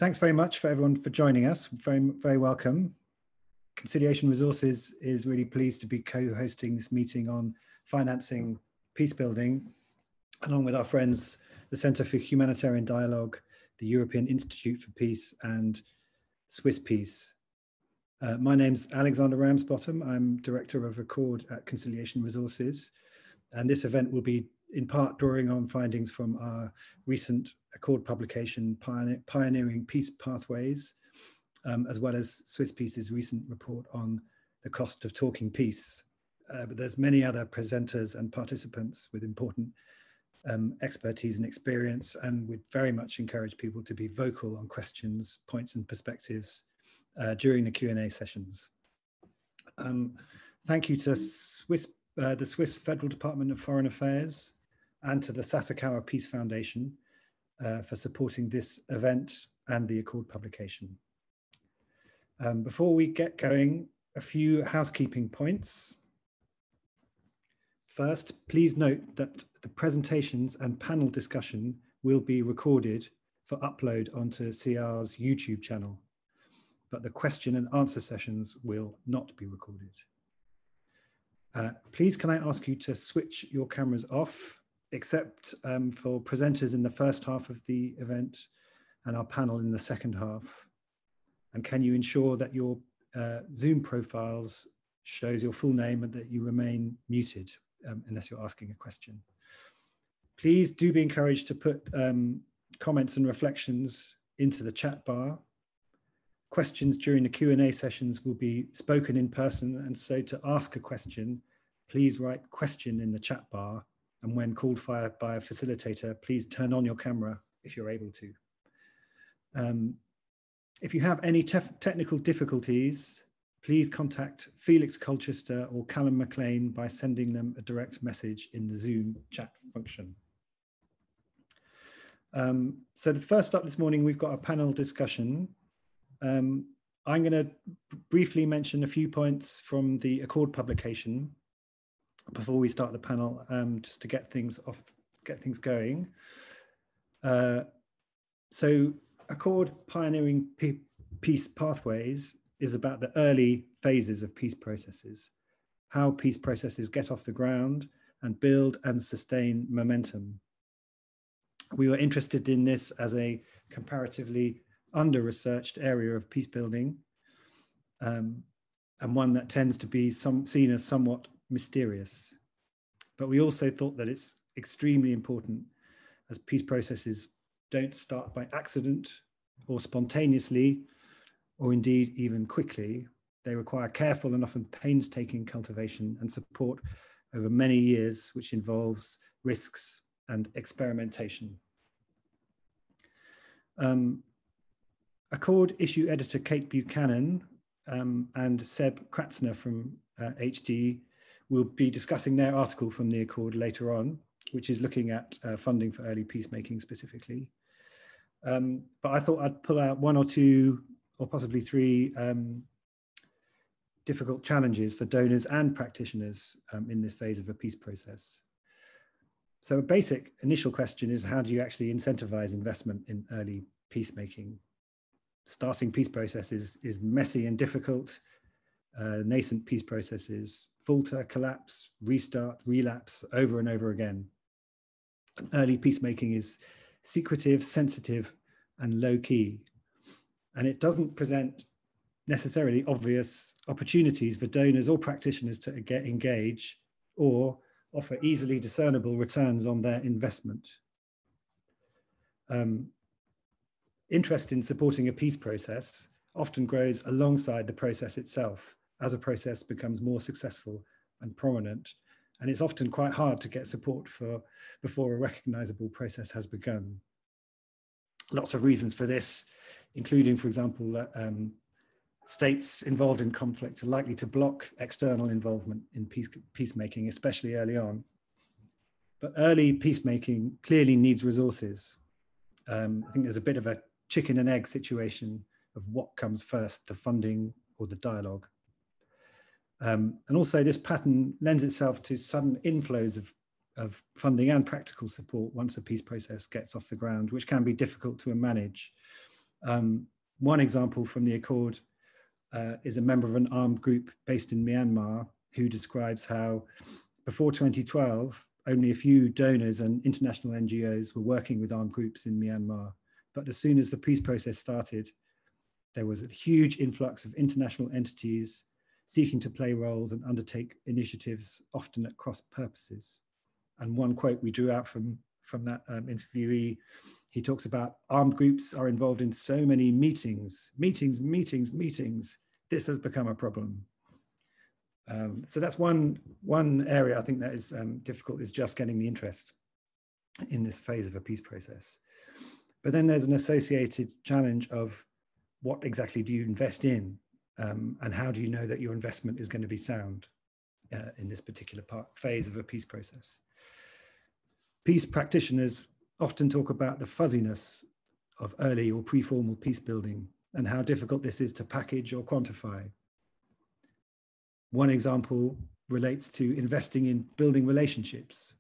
Thanks very much for everyone for joining us. Very welcome. Conciliation Resources is really pleased to be co-hosting this meeting on financing peace building, along with our friends, the Centre for Humanitarian Dialogue, the European Institute for Peace, and Swiss Peace. My name's Alexander Ramsbotham. I'm Director of Accord at Conciliation Resources, and this event will be in part drawing on findings from our recent Accord publication, Pioneering Peace Pathways, as well as Swiss Peace's recent report on the cost of talking peace. But there's many other presenters and participants with important expertise and experience, and we'd very much encourage people to be vocal on questions, points and perspectives during the Q&A sessions. Thank you to the Swiss Federal Department of Foreign Affairs and to the Sasakawa Peace Foundation for supporting this event and the Accord publication. Before we get going, a few housekeeping points. First, please note that the presentations and panel discussion will be recorded for upload onto CR's YouTube channel, but the question and answer sessions will not be recorded. Please, can I ask you to switch your cameras off, except for presenters in the first half of the event and our panel in the second half? And can you ensure that your Zoom profiles shows your full name and that you remain muted unless you're asking a question? Please do be encouraged to put comments and reflections into the chat bar. Questions during the Q&A sessions will be spoken in person, and so to ask a question, please write question in the chat bar, and when called by a facilitator, please turn on your camera if you're able to. If you have any technical difficulties, please contact Felix Colchester or Callum McLean by sending them a direct message in the Zoom chat function. So the first up this morning, we've got a panel discussion. I'm going to briefly mention a few points from the Accord publication before we start the panel, just to get things going. So Accord Pioneering Peace Pathways is about the early phases of peace processes, how peace processes get off the ground and build and sustain momentum. We were interested in this as a comparatively under-researched area of peace building, and one that tends to be seen as somewhat mysterious. But we also thought that it's extremely important, as peace processes don't start by accident or spontaneously, or indeed even quickly. They require careful and often painstaking cultivation and support over many years, which involves risks and experimentation. Accord issue editor Cate Buchanan and Seb Kratzner from HD will be discussing their article from the Accord later on, which is looking at funding for early peacemaking specifically. But I thought I'd pull out one or two, or possibly three, difficult challenges for donors and practitioners in this phase of a peace process. So a basic initial question is, how do you actually incentivize investment in early peacemaking? Starting peace processes is messy and difficult. Nascent peace processes falter, collapse, restart, relapse over and over again. Early peacemaking is secretive, sensitive, and low-key. And it doesn't present necessarily obvious opportunities for donors or practitioners to engage or offer easily discernible returns on their investment. Interest in supporting a peace process often grows alongside the process itself as a process becomes more successful and prominent. And it's often quite hard to get support before a recognizable process has begun. Lots of reasons for this, including, for example, that states involved in conflict are likely to block external involvement in peacemaking, especially early on. But early peacemaking clearly needs resources. I think there's a bit of a chicken and egg situation of what comes first, the funding or the dialogue. And also this pattern lends itself to sudden inflows of funding and practical support once a peace process gets off the ground, which can be difficult to manage. One example from the Accord is a member of an armed group based in Myanmar who describes how before 2012, only a few donors and international NGOs were working with armed groups in Myanmar. But as soon as the peace process started, there was a huge influx of international entities seeking to play roles and undertake initiatives, often at cross purposes. And one quote we drew out from that interviewee, he talks about armed groups are involved in so many meetings. This has become a problem. So that's one area I think that is difficult, is just getting the interest in this phase of a peace process. But then there's an associated challenge of what exactly do you invest in, and how do you know that your investment is going to be sound in this particular phase of a peace process. Peace practitioners often talk about the fuzziness of early or pre-formal peace building and how difficult this is to package or quantify. One example relates to investing in building relationships,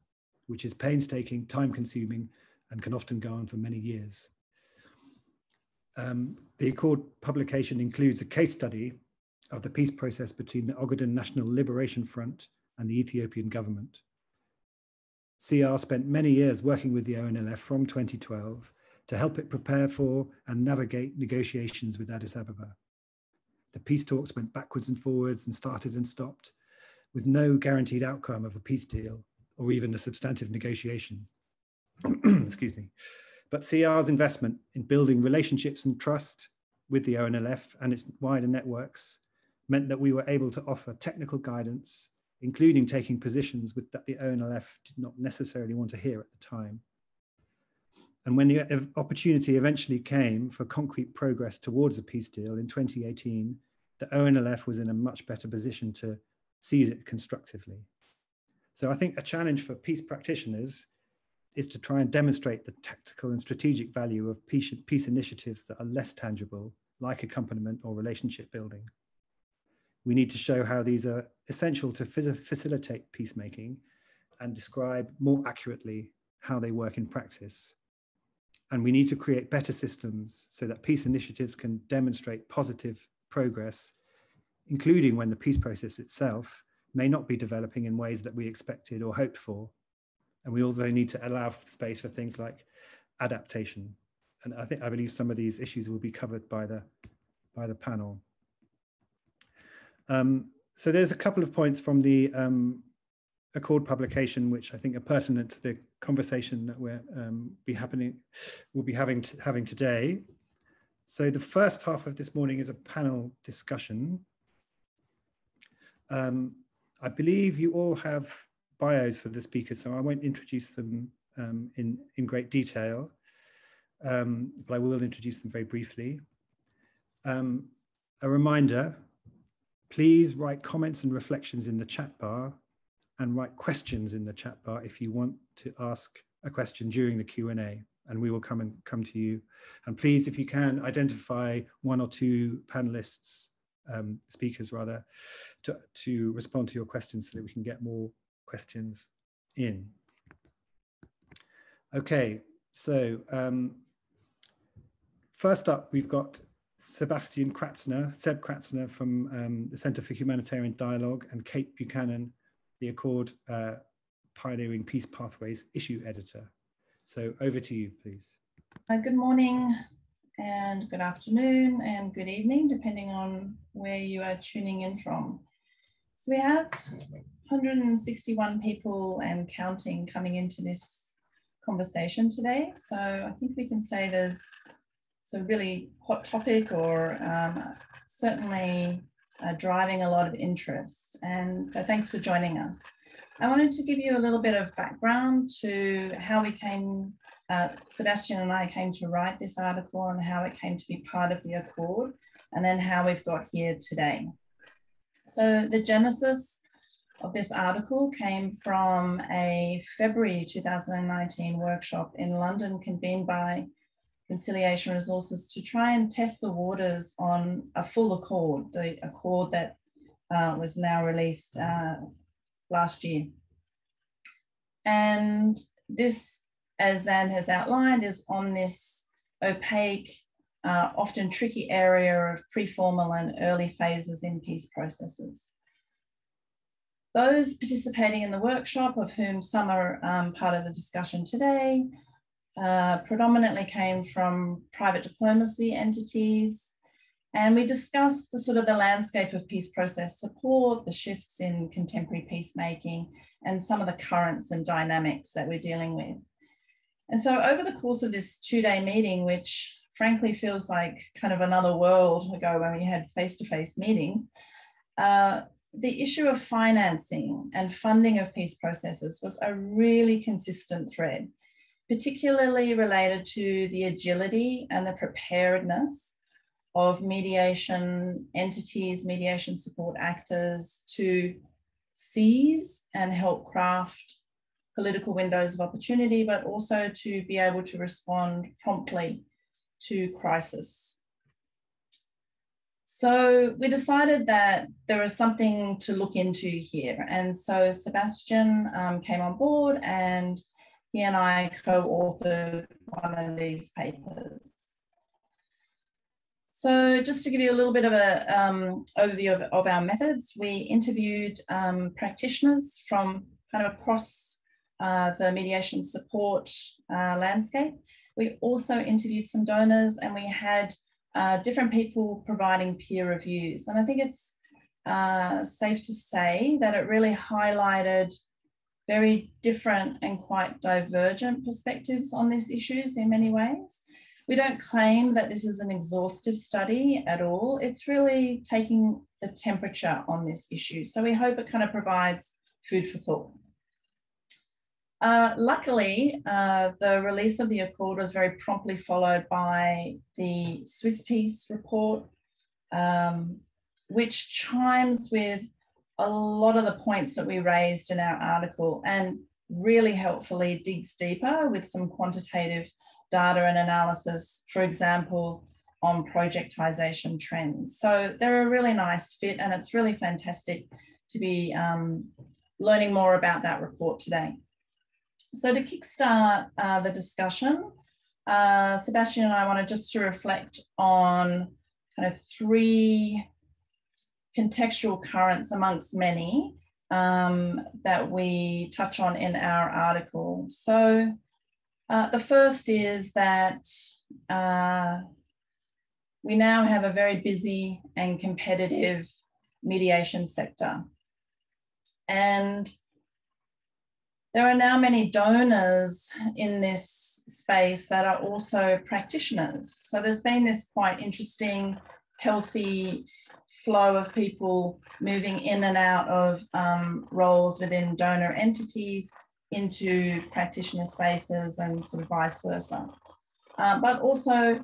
which is painstaking, time-consuming, and can often go on for many years. The Accord publication includes a case study of the peace process between the Ogaden National Liberation Front and the Ethiopian government. CR spent many years working with the ONLF from 2012 to help it prepare for and navigate negotiations with Addis Ababa. The peace talks went backwards and forwards and started and stopped, with no guaranteed outcome of a peace deal or even a substantive negotiation. Excuse me. But CR's investment in building relationships and trust with the ONLF and its wider networks meant that we were able to offer technical guidance, including taking positions that the ONLF did not necessarily want to hear at the time. And when the opportunity eventually came for concrete progress towards a peace deal in 2018, the ONLF was in a much better position to seize it constructively. So I think a challenge for peace practitioners is to try and demonstrate the tactical and strategic value of peace initiatives that are less tangible, like accompaniment or relationship building. We need to show how these are essential to facilitate peacemaking and describe more accurately how they work in practice. And we need to create better systems so that peace initiatives can demonstrate positive progress, including when the peace process itself may not be developing in ways that we expected or hoped for. And we also need to allow space for things like adaptation. And I believe some of these issues will be covered by the panel. So there's a couple of points from the Accord publication, which I think are pertinent to the conversation that we'll be having today. So the first half of this morning is a panel discussion. I believe you all have bios for the speakers, so I won't introduce them in great detail, but I will introduce them very briefly. A reminder, please write comments and reflections in the chat bar and write questions in the chat bar if you want to ask a question during the Q&A, and we will come to you. And please, if you can, identify one or two panelists, speakers rather, to respond to your questions so that we can get more questions in. Okay, so first up, we've got Seb Kratzner from the Centre for Humanitarian Dialogue, and Cate Buchanan, the Accord Pioneering Peace Pathways issue editor. So over to you, please. Good morning and good afternoon and good evening, depending on where you are tuning in from. So we have 161 people and counting coming into this conversation today. So I think we can say there's a really hot topic, or certainly driving a lot of interest. And so thanks for joining us. I wanted to give you a little bit of background to how we came, Sebastian and I came to write this article and how it came to be part of the Accord, and then how we've got here today. So the genesis of this article came from a February 2019 workshop in London convened by Conciliation Resources to try and test the waters on a full Accord, the Accord that was now released last year. And this, as Zan has outlined, is on this opaque often tricky area of pre-formal and early phases in peace processes. Those participating in the workshop, of whom some are part of the discussion today, predominantly came from private diplomacy entities, and we discussed the landscape of peace process support, the shifts in contemporary peacemaking, and some of the currents and dynamics that we're dealing with. And so over the course of this two-day meeting, which frankly feels like kind of another world ago when we had face-to-face meetings, the issue of financing and funding of peace processes was a really consistent thread, particularly related to the agility and the preparedness of mediation entities, mediation support actors to seize and help craft political windows of opportunity, but also to be able to respond promptly to crisis. So we decided that there was something to look into here. And so Sebastian came on board, and he and I co-authored one of these papers. So just to give you a little bit of an overview of our methods, we interviewed practitioners from kind of across the mediation support landscape. We also interviewed some donors, and we had different people providing peer reviews. And I think it's safe to say that it really highlighted very different and quite divergent perspectives on these issues in many ways. We don't claim that this is an exhaustive study at all. It's really taking the temperature on this issue. So we hope it kind of provides food for thought. Luckily, the release of the Accord was very promptly followed by the Swiss Peace report, which chimes with a lot of the points that we raised in our article and really helpfully digs deeper with some quantitative data and analysis, for example, on projectization trends. So they're a really nice fit, and it's really fantastic to be learning more about that report today. So to kickstart the discussion, Sebastian and I wanted just to reflect on kind of three contextual currents amongst many that we touch on in our article. So the first is that we now have a very busy and competitive mediation sector. And there are now many donors in this space that are also practitioners. So there's been this quite interesting, healthy flow of people moving in and out of roles within donor entities into practitioner spaces and sort of vice versa. But also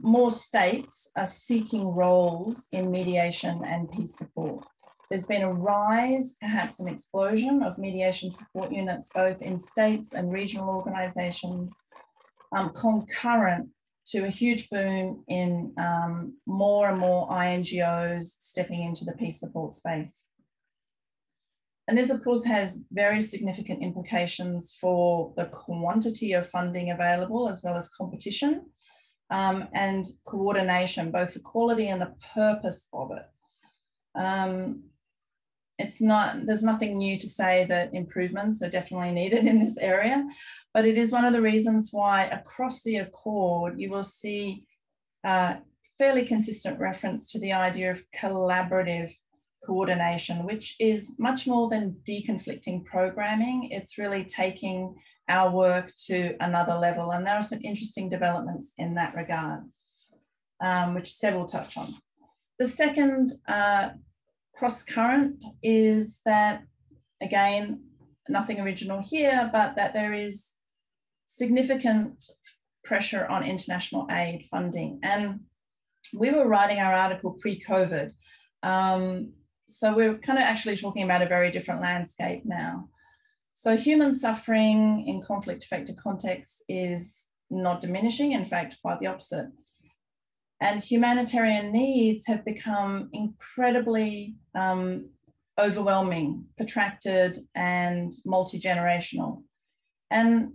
more states are seeking roles in mediation and peace support. There's been a rise, perhaps an explosion of mediation support units, both in states and regional organisations, concurrent to a huge boom in more and more NGOs stepping into the peace support space. And this, of course, has very significant implications for the quantity of funding available, as well as competition and coordination, both the quality and the purpose of it. There's nothing new to say that improvements are definitely needed in this area, but it is one of the reasons why across the Accord, you will see fairly consistent reference to the idea of collaborative coordination, which is much more than deconflicting programming. It's really taking our work to another level. And there are some interesting developments in that regard, which Seb will touch on. The second cross current is that, again, nothing original here, but that there is significant pressure on international aid funding. And we were writing our article pre-COVID. So we're kind of actually talking about a very different landscape now. So human suffering in conflict-affected contexts is not diminishing, in fact, quite the opposite. And humanitarian needs have become incredibly overwhelming, protracted, and multi-generational. And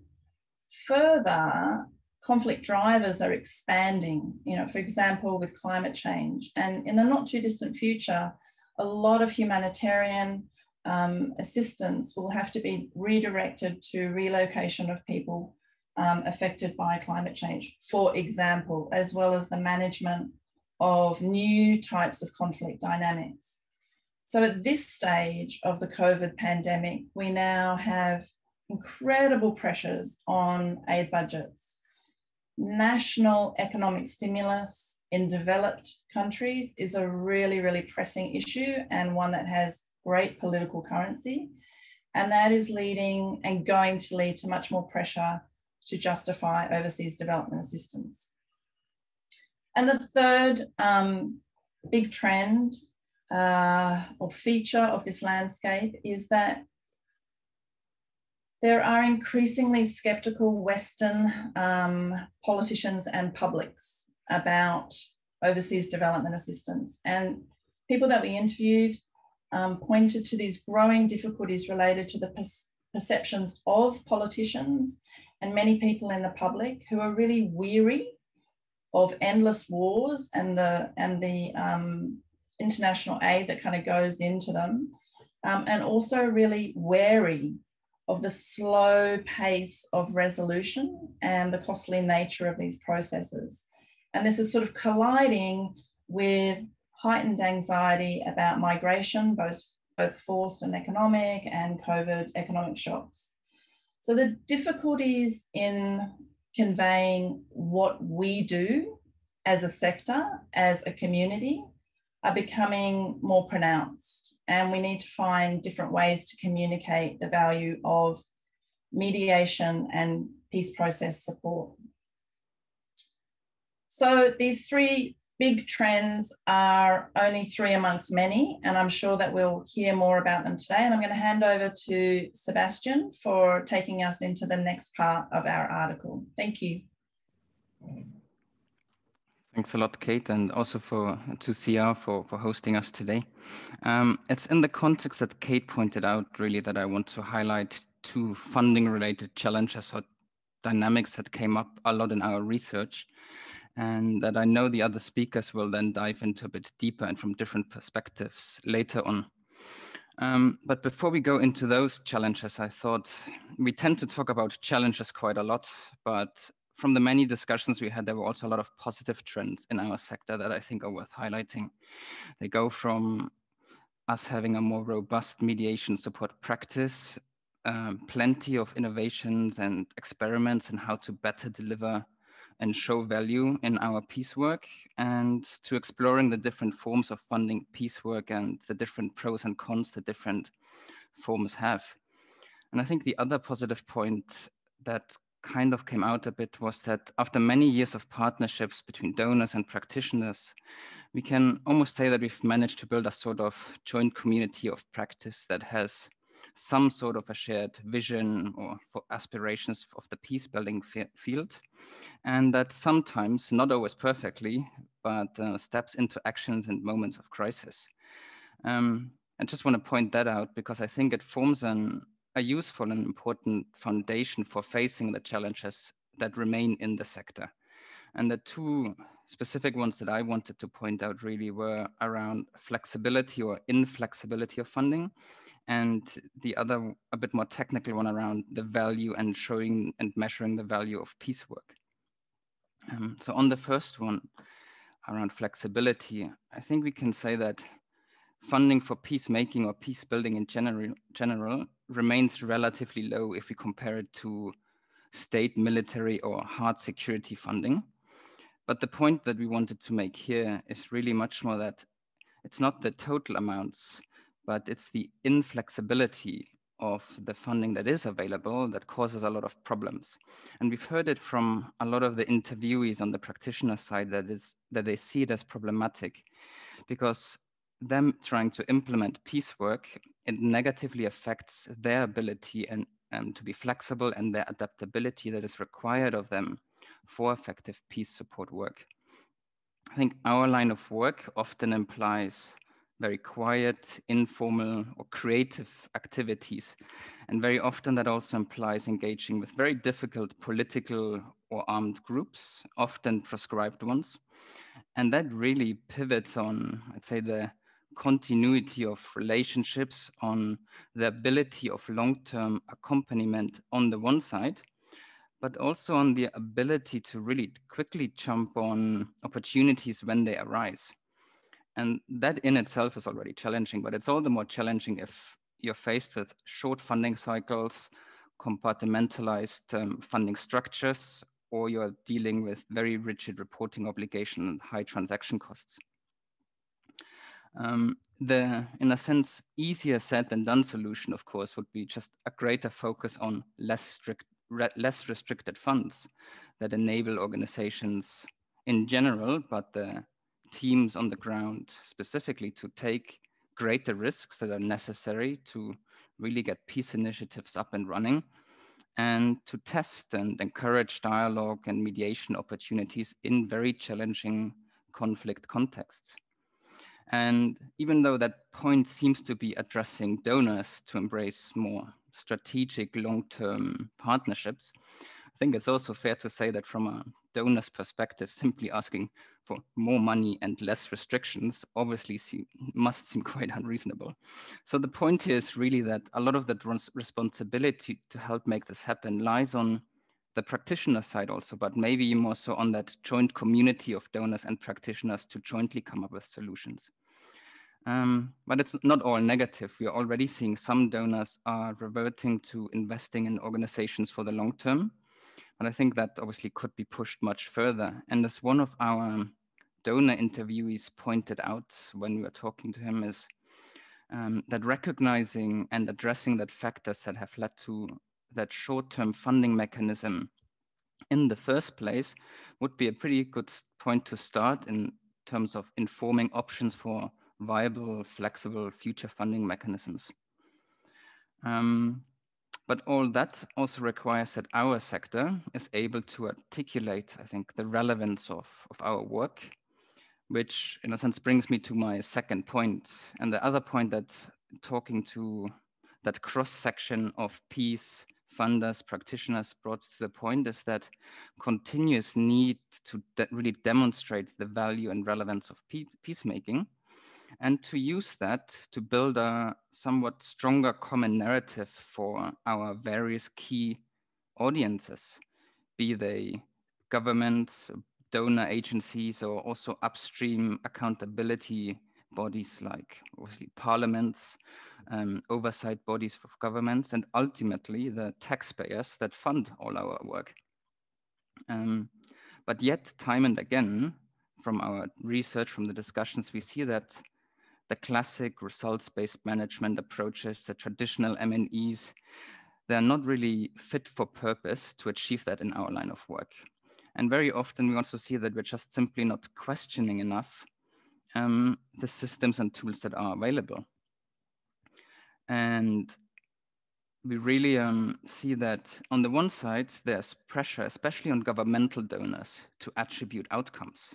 further, conflict drivers are expanding, you know, for example, with climate change. And in the not too distant future, a lot of humanitarian assistance will have to be redirected to relocation of people affected by climate change, for example, as well as the management of new types of conflict dynamics. So at this stage of the COVID pandemic, we now have incredible pressures on aid budgets. National economic stimulus in developed countries is a really, really pressing issue, and one that has great political currency. And that is leading and going to lead to much more pressure to justify overseas development assistance. And the third big trend or feature of this landscape is that there are increasingly skeptical Western politicians and publics about overseas development assistance. And people that we interviewed pointed to these growing difficulties related to the perceptions of politicians and many people in the public who are really weary of endless wars and the international aid that kind of goes into them, and also really wary of the slow pace of resolution and the costly nature of these processes. And this is sort of colliding with heightened anxiety about migration, both forced and economic, and COVID economic shocks. So the difficulties in conveying what we do as a sector, as a community, are becoming more pronounced. And we need to find different ways to communicate the value of mediation and peace process support. So these three big trends are only three amongst many, and I'm sure that we'll hear more about them today. And I'm going to hand over to Sebastian for taking us into the next part of our article. Thank you. Thanks a lot, Cate, and also to CR for hosting us today. It's in the context that Cate pointed out, really, that I want to highlight two funding-related challenges or dynamics that came up a lot in our research, and that I know the other speakers will then dive into a bit deeper and from different perspectives later on. But before we go into those challenges, I thought we tend to talk about challenges quite a lot, but from the many discussions we had, there were also a lot of positive trends in our sector that I think are worth highlighting. They go from us having a more robust mediation support practice, plenty of innovations and experiments in how to better deliver and show value in our peace work, and to exploring the different forms of funding peace work and the different pros and cons that different forms have. And I think the other positive point that kind of came out a bit was that after many years of partnerships between donors and practitioners, we can almost say that we've managed to build a sort of joint community of practice that has some sort of a shared vision or for aspirations of the peace building field, and that sometimes, not always perfectly, but steps into actions in moments of crisis. I just want to point that out because I think it forms a useful and important foundation for facing the challenges that remain in the sector. And the two specific ones that I wanted to point out really were around flexibility or inflexibility of funding, and the other, a bit more technical one, around the value and showing and measuring the value of peace work. So on the first one, around flexibility, I think we can say that funding for peacemaking or peace building in general remains relatively low if we compare it to state, military, or hard security funding. But the point that we wanted to make here is really much more that it's not the total amounts, but it's the inflexibility of the funding that is available that causes a lot of problems. And we've heard it from a lot of the interviewees on the practitioner side that they see it as problematic, because them trying to implement peace work, it negatively affects their ability and to be flexible and their adaptability that is required of them for effective peace support work. I think our line of work often implies very quiet, informal, or creative activities. And very often that also implies engaging with very difficult political or armed groups, often proscribed ones. And that really pivots on, I'd say, the continuity of relationships, on the ability of long-term accompaniment on the one side, but also on the ability to really quickly jump on opportunities when they arise. And that in itself is already challenging, but it's all the more challenging if you're faced with short funding cycles, compartmentalized funding structures, or you're dealing with very rigid reporting obligation and high transaction costs. The, in a sense, easier said than done solution, of course, would be just a greater focus on less restricted funds that enable organizations in general, but the teams on the ground specifically, to take greater risks that are necessary to really get peace initiatives up and running, and to test and encourage dialogue and mediation opportunities in very challenging conflict contexts. And even though that point seems to be addressing donors to embrace more strategic long-term partnerships, I think it's also fair to say that from a donor's perspective, simply asking for more money and less restrictions obviously must seem quite unreasonable. So the point here is really that a lot of the responsibility to help make this happen lies on the practitioner side also, but maybe more so on that joint community of donors and practitioners to jointly come up with solutions. But it's not all negative. We are already seeing some donors are reverting to investing in organizations for the long term. But I think that obviously could be pushed much further. And as one of our donor interviewees pointed out when we were talking to him, is that recognizing and addressing that factors that have led to that short-term funding mechanism in the first place would be a pretty good point to start in terms of informing options for viable, flexible future funding mechanisms. But all that also requires that our sector is able to articulate, I think, the relevance of our work, which in a sense brings me to my second point. And the other point that talking to that cross-section of peace funders, practitioners brought to the point is that continuous need to really demonstrate the value and relevance of peacemaking, and to use that to build a somewhat stronger common narrative for our various key audiences, be they governments, donor agencies, or also upstream accountability bodies like obviously parliaments, oversight bodies of governments, and ultimately the taxpayers that fund all our work. But yet, time and again, from our research, from the discussions, we see that the classic results-based management approaches, the traditional M&Es, they're not really fit for purpose to achieve that in our line of work. And very often we also see that we're just simply not questioning enough the systems and tools that are available. And we really see that on the one side, there's pressure, especially on governmental donors, to attribute outcomes,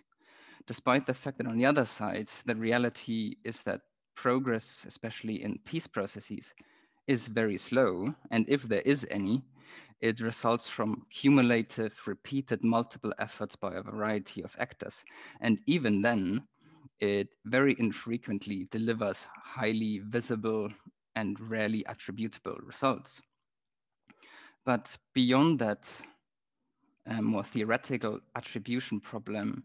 despite the fact that on the other side, the reality is that progress, especially in peace processes, is very slow. And if there is any, it results from cumulative, repeated, multiple efforts by a variety of actors. And even then, it very infrequently delivers highly visible and rarely attributable results. But beyond that more theoretical attribution problem,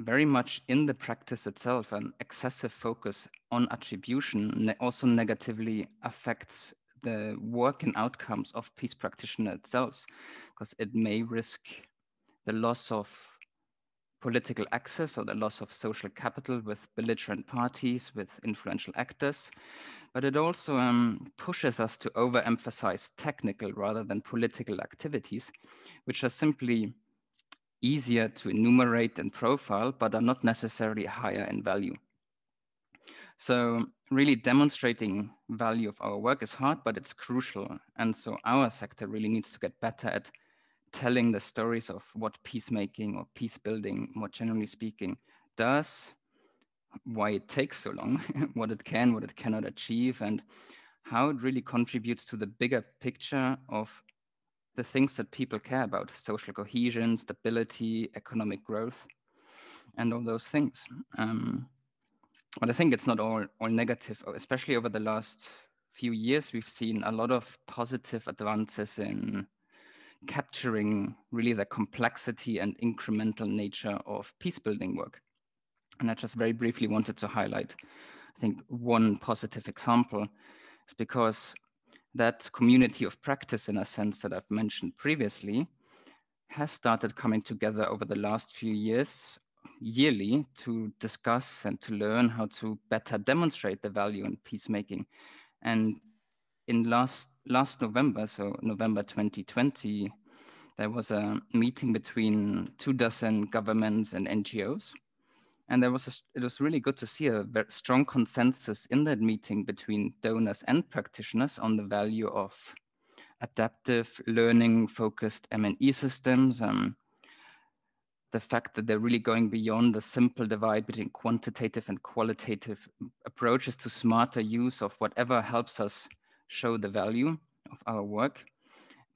very much in the practice itself, an excessive focus on attribution also negatively affects the work and outcomes of peace practitioner itself, because it may risk the loss of political access or the loss of social capital with belligerent parties, with influential actors. But it also pushes us to overemphasize technical rather than political activities, which are simply easier to enumerate and profile, but are not necessarily higher in value. So really demonstrating value of our work is hard, but it's crucial. And so our sector really needs to get better at telling the stories of what peacemaking or peace building, more generally speaking, does, why it takes so long, what it can, what it cannot achieve, and how it really contributes to the bigger picture of the things that people care about: social cohesion, stability, economic growth, and all those things. But I think it's not all negative, especially over the last few years. We've seen a lot of positive advances in capturing really the complexity and incremental nature of peace building work. And I just very briefly wanted to highlight, I think, one positive example is because that community of practice, in a sense that I've mentioned previously, has started coming together over the last few years, yearly, to discuss and to learn how to better demonstrate the value in peacemaking. And in last November, so November 2020, there was a meeting between 24 governments and NGOs. And it was really good to see a very strong consensus in that meeting between donors and practitioners on the value of adaptive learning focused M&E systems. The fact that they're really going beyond the simple divide between quantitative and qualitative approaches to smarter use of whatever helps us show the value of our work,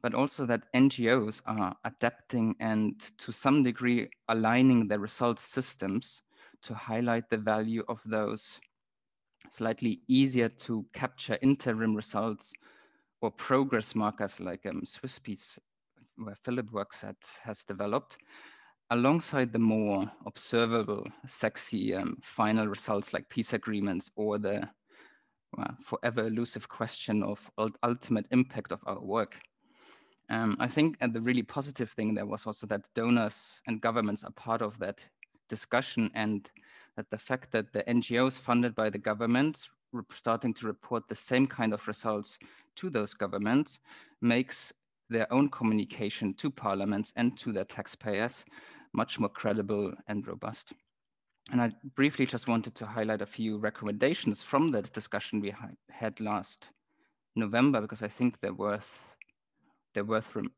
but also that NGOs are adapting and to some degree aligning their results systems to highlight the value of those slightly easier to capture interim results or progress markers like Swiss Peace, where Philip works at, has developed, alongside the more observable, sexy final results like peace agreements or the forever elusive question of ultimate impact of our work. I think the really positive thing there was also that donors and governments are part of that discussion, and that the fact that the NGOs funded by the governments were starting to report the same kind of results to those governments makes their own communication to parliaments and to their taxpayers much more credible and robust. And I briefly just wanted to highlight a few recommendations from that discussion we had last November, because I think they're worth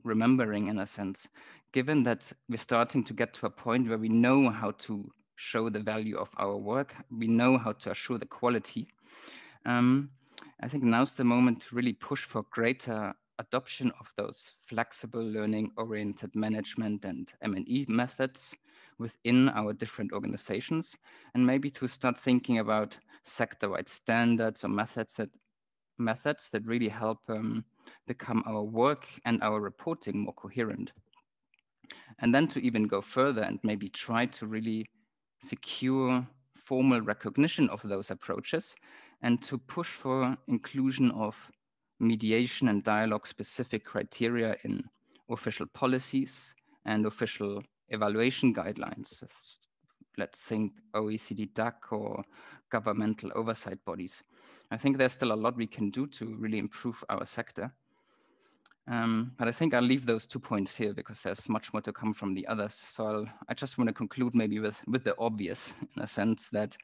remembering in a sense, given that we're starting to get to a point where we know how to show the value of our work, we know how to assure the quality. I think now's the moment to really push for greater adoption of those flexible learning-oriented management and M&E methods within our different organizations, and maybe to start thinking about sector-wide standards or methods that really help become our work and our reporting more coherent. And then to even go further and maybe try to really secure formal recognition of those approaches, and to push for inclusion of mediation and dialogue specific criteria in official policies and official evaluation guidelines. Let's think OECD DAC or governmental oversight bodies. I think there's still a lot we can do to really improve our sector. But I think I'll leave those 2 points here because there's much more to come from the others. So I just want to conclude maybe with the obvious, in a sense that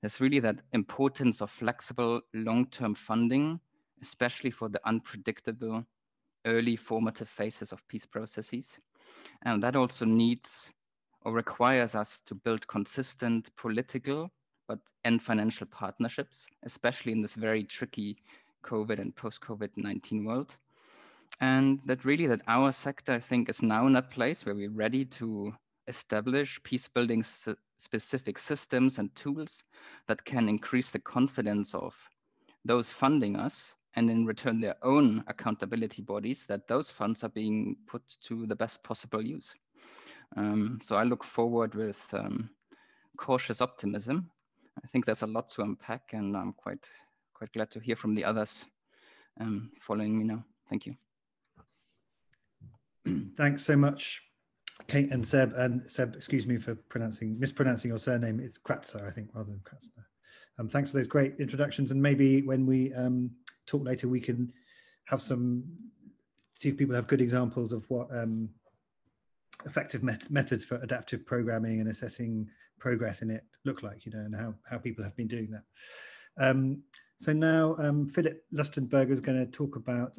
there's really that importance of flexible long-term funding, especially for the unpredictable early formative phases of peace processes. And that also needs or requires us to build consistent political and financial partnerships, especially in this very tricky COVID and post-COVID-19 world. And that really that our sector, I think, is now in a place where we're ready to establish peace building specific systems and tools that can increase the confidence of those funding us, and in return their own accountability bodies, that those funds are being put to the best possible use. So I look forward with cautious optimism. I think there's a lot to unpack, and I'm quite glad to hear from the others following me now. Thank you. Thanks so much, Cate and Seb. And Seb, excuse me for mispronouncing your surname. It's Kratzer, I think, rather than Kratzner. Thanks for those great introductions. And maybe when we talk later, we can have see if people have good examples of what effective methods for adaptive programming and assessing progress in it look like, and how people have been doing that. So now Philip Lustenberger is going to talk about,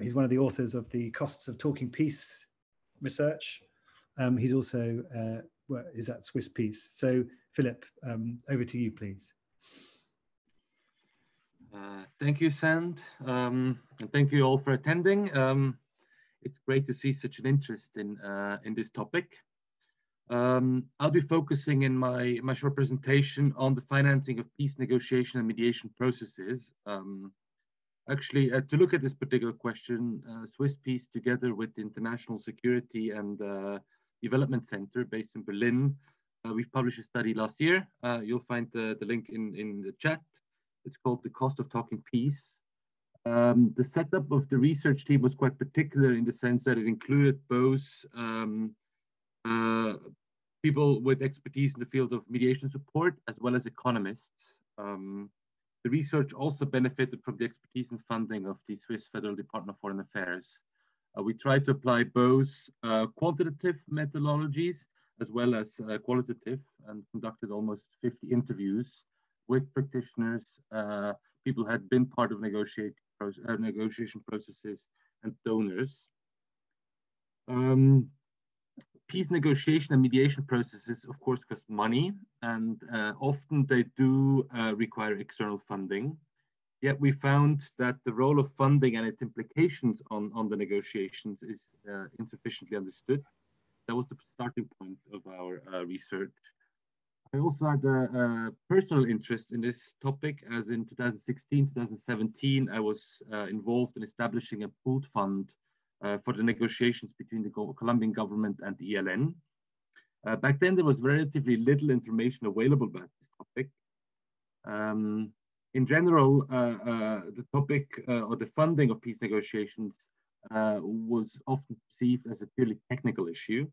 he's one of the authors of the Costs of Talking Peace research. He's also is at Swiss Peace. So Philip, over to you, please. Thank you, Sand, and thank you all for attending. It's great to see such an interest in this topic. I'll be focusing in my short presentation on the financing of peace negotiation and mediation processes. Actually, to look at this particular question, Swiss Peace, together with the International Security and Development Center based in Berlin, we've published a study last year. You'll find the link in the chat. It's called The Cost of Talking Peace. The setup of the research team was quite particular in the sense that it included both people with expertise in the field of mediation support, as well as economists. The research also benefited from the expertise and funding of the Swiss Federal Department of Foreign Affairs. We tried to apply both quantitative methodologies as well as qualitative, and conducted almost 50 interviews with practitioners, people who had been part of negotiation processes, and donors. Peace negotiation and mediation processes, of course, cost money, and often they do require external funding. Yet we found that the role of funding and its implications on the negotiations is insufficiently understood. That was the starting point of our research. I also had a personal interest in this topic, as in 2016, 2017, I was involved in establishing a pooled fund for the negotiations between the Colombian government and the ELN. Back then, there was relatively little information available about this topic. In general, the topic or the funding of peace negotiations was often perceived as a purely technical issue.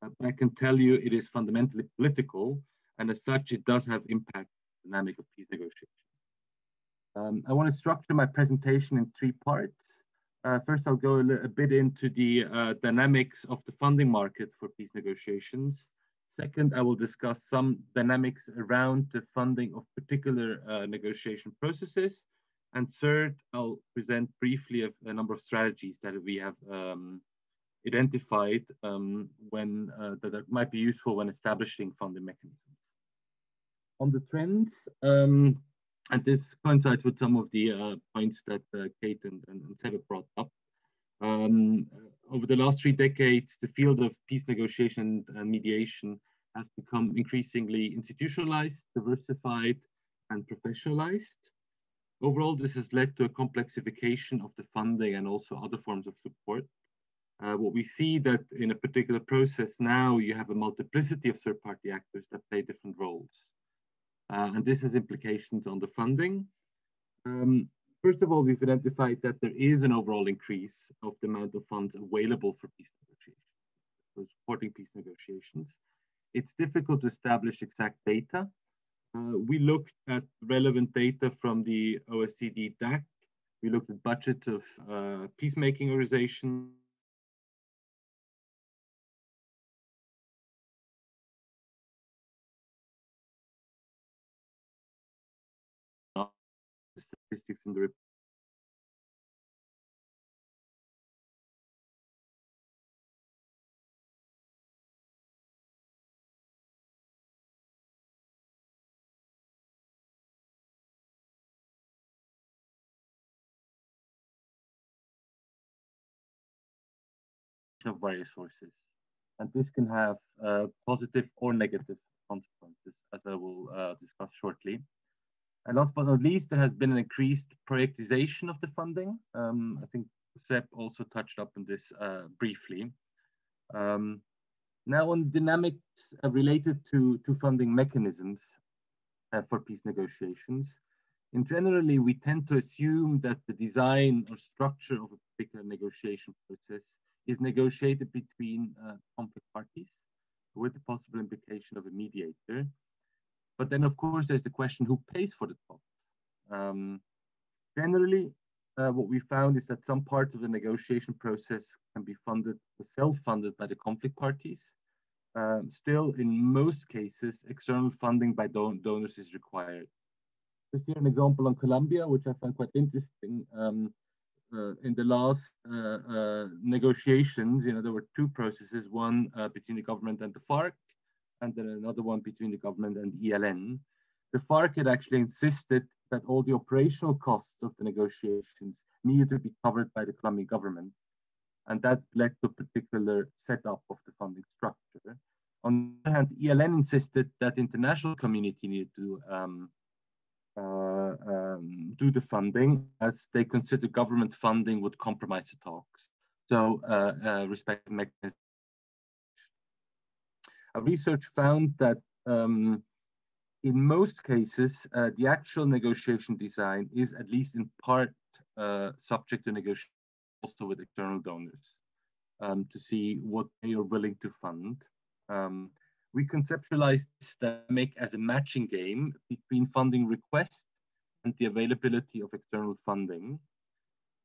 But I can tell you it is fundamentally political, and as such, it does have impact on the dynamic of peace negotiations. I want to structure my presentation in 3 parts. First, I'll go a bit into the dynamics of the funding market for peace negotiations. Second, I will discuss some dynamics around the funding of particular negotiation processes. And third, I'll present briefly a number of strategies that we have identified that might be useful when establishing funding mechanisms. On the trends, and this coincides with some of the points that Cate and Seba brought up. Over the last 3 decades, the field of peace negotiation and mediation has become increasingly institutionalized, diversified, and professionalized. Overall, this has led to a complexification of the funding and also other forms of support. What we see that in a particular process now, you have a multiplicity of third-party actors that play different roles. And this has implications on the funding. First of all, we've identified that there is an overall increase of the amount of funds available for peace negotiations, for supporting peace negotiations. It's difficult to establish exact data. We looked at relevant data from the OECD DAC. We looked at budgets of peacemaking organizations. Statistics in the report. Of various sources, and this can have positive or negative consequences, as I will discuss shortly. And last but not least, there has been an increased prioritization of the funding. I think Seb also touched up on this briefly. Now on dynamics related to funding mechanisms for peace negotiations. In generally, we tend to assume that the design or structure of a particular negotiation process is negotiated between conflict parties with the possible implication of a mediator. But then, of course, there's the question who pays for the talks. Generally, what we found is that some parts of the negotiation process can be funded, self-funded by the conflict parties. Still, in most cases, external funding by donors is required. Just here an example on Colombia, which I find quite interesting. In the last negotiations, there were 2 processes, one between the government and the FARC, and then another one between the government and ELN, the FARC had actually insisted that all the operational costs of the negotiations needed to be covered by the Colombian government. And that led to a particular setup of the funding structure. On the other hand, ELN insisted that the international community needed to do the funding, as they considered government funding would compromise the talks. So respective mechanisms. Research found that in most cases, the actual negotiation design is at least in part subject to negotiation also with external donors to see what they are willing to fund. We conceptualize this dynamic as a matching game between funding requests and the availability of external funding.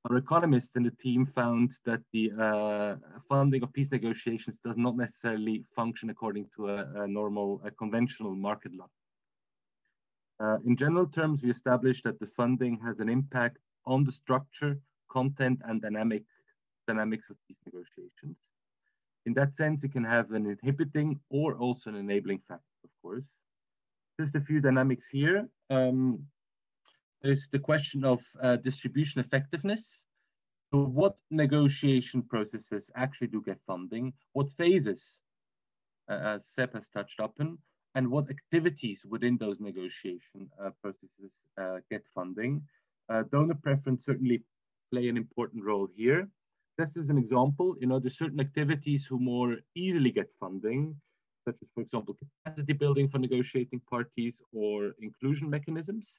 Our economists in the team found that the funding of peace negotiations does not necessarily function according to a conventional market law. In general terms, we established that the funding has an impact on the structure, content, and dynamics of peace negotiations. In that sense, it can have an inhibiting or also an enabling factor, of course. Just a few dynamics here. There's the question of distribution effectiveness. So what negotiation processes actually do get funding? What phases, as Seb has touched upon, and what activities within those negotiation processes get funding? Donor preference certainly play an important role here. Just as an example, there's certain activities who more easily get funding, such as, for example, capacity building for negotiating parties or inclusion mechanisms.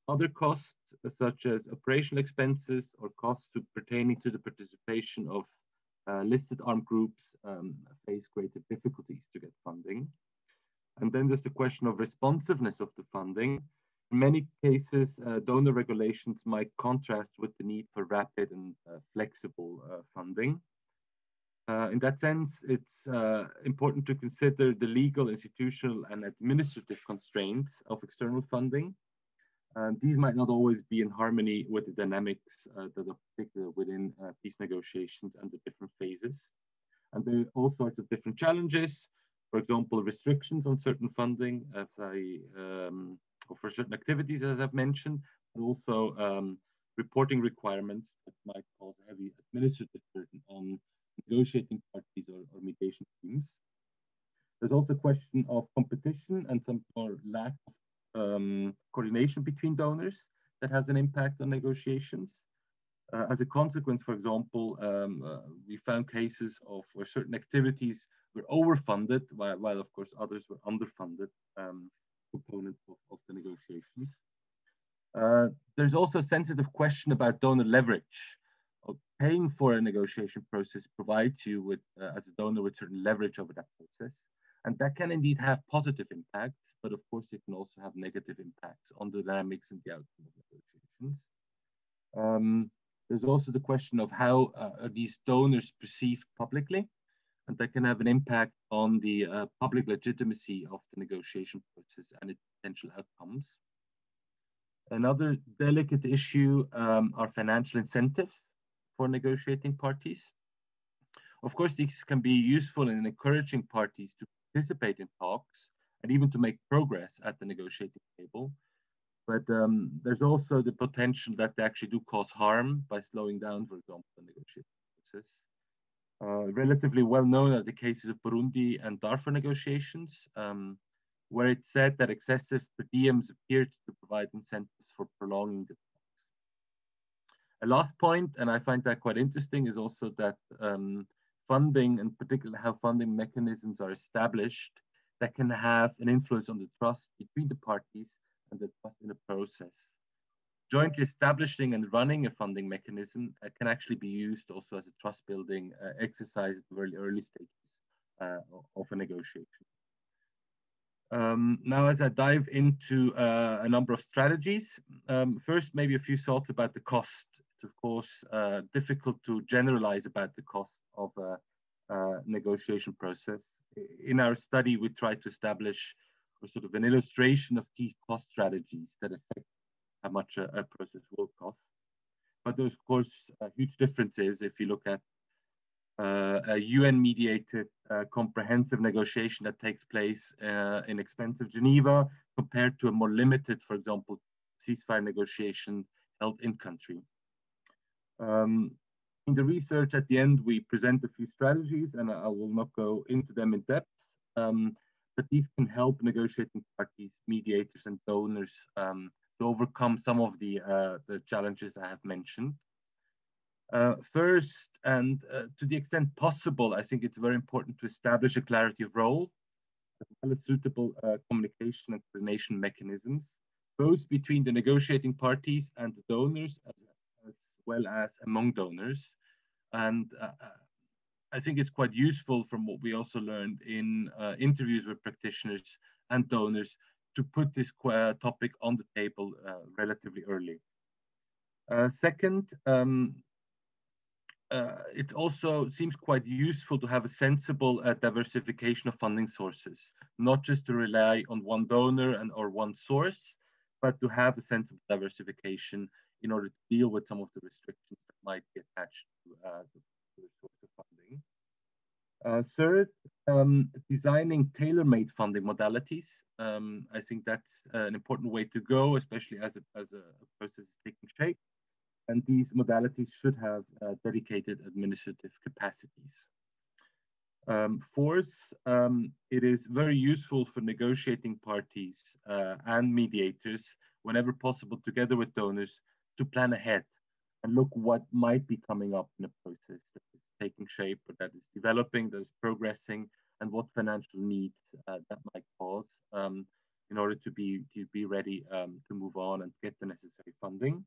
Other costs, such as operational expenses or costs pertaining to the participation of listed armed groups, face greater difficulties to get funding. And then there's the question of responsiveness of the funding. In many cases, donor regulations might contrast with the need for rapid and flexible funding. In that sense, it's important to consider the legal, institutional, and administrative constraints of external funding. These might not always be in harmony with the dynamics that are particular within peace negotiations and the different phases. And there are all sorts of different challenges. For example, restrictions on certain funding, or for certain activities, as I've mentioned, but also reporting requirements that might cause a heavy administrative burden on negotiating parties or mediation teams. There's also a question of competition and some more lack of coordination between donors that has an impact on negotiations. As a consequence, for example, we found cases of where certain activities were overfunded, while of course others were underfunded components of the negotiations. There's also a sensitive question about donor leverage. Paying for a negotiation process provides you with, as a donor, with certain leverage over that process. And that can indeed have positive impacts, but of course it can also have negative impacts on the dynamics and the outcome of negotiations. There's also the question of how are these donors perceived publicly, and that can have an impact on the public legitimacy of the negotiation process and its potential outcomes. Another delicate issue are financial incentives for negotiating parties. Of course, these can be useful in encouraging parties to participate in talks and even to make progress at the negotiating table. But there's also the potential that they actually do cause harm by slowing down, for example, the negotiating process. Relatively well known are the cases of Burundi and Darfur negotiations, where it's said that excessive per diems appeared to provide incentives for prolonging the talks. A last point, and I find that quite interesting, is also that funding, and particularly how funding mechanisms are established, that can have an influence on the trust between the parties and the trust in the process. Jointly establishing and running a funding mechanism can actually be used also as a trust building exercise at the very early stages of a negotiation. Now, as I dive into a number of strategies, first, maybe a few thoughts about the cost. It's of course difficult to generalize about the cost of a negotiation process. In our study, we tried to establish a sort of an illustration of key cost strategies that affect how much a process will cost. But there's, of course, huge differences if you look at a UN-mediated comprehensive negotiation that takes place in expensive Geneva compared to a more limited, for example, ceasefire negotiation held in country. In the research at the end, we present a few strategies, and I will not go into them in depth, but these can help negotiating parties, mediators, and donors to overcome some of the challenges I have mentioned. First, and to the extent possible, I think it's very important to establish a clarity of role, as well as suitable communication and coordination mechanisms, both between the negotiating parties and the donors, as well as among donors. And I think it's quite useful from what we also learned in interviews with practitioners and donors to put this topic on the table relatively early. Second, it also seems quite useful to have a sensible diversification of funding sources, not just to rely on one donor or one source, but to have a sensible diversification in order to deal with some of the restrictions that might be attached to the source of funding. Third, designing tailor-made funding modalities. I think that's an important way to go, especially as a process is taking shape. And these modalities should have dedicated administrative capacities. Fourth, it is very useful for negotiating parties and mediators, whenever possible, together with donors, to plan ahead and look what might be coming up in a process that is taking shape or that is developing, that is progressing, and what financial needs that might cause in order to be ready to move on and get the necessary funding.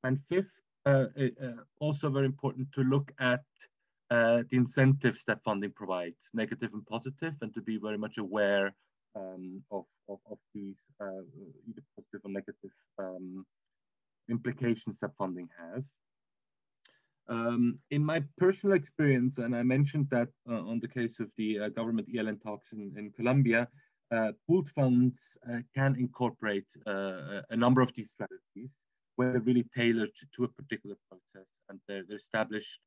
And fifth, also very important to look at the incentives that funding provides, negative and positive, and to be very much aware of these either positive or negative implications that funding has. In my personal experience, and I mentioned that on the case of the government ELN talks in Colombia, pooled funds can incorporate a number of these strategies where they're really tailored to a particular process, and they're established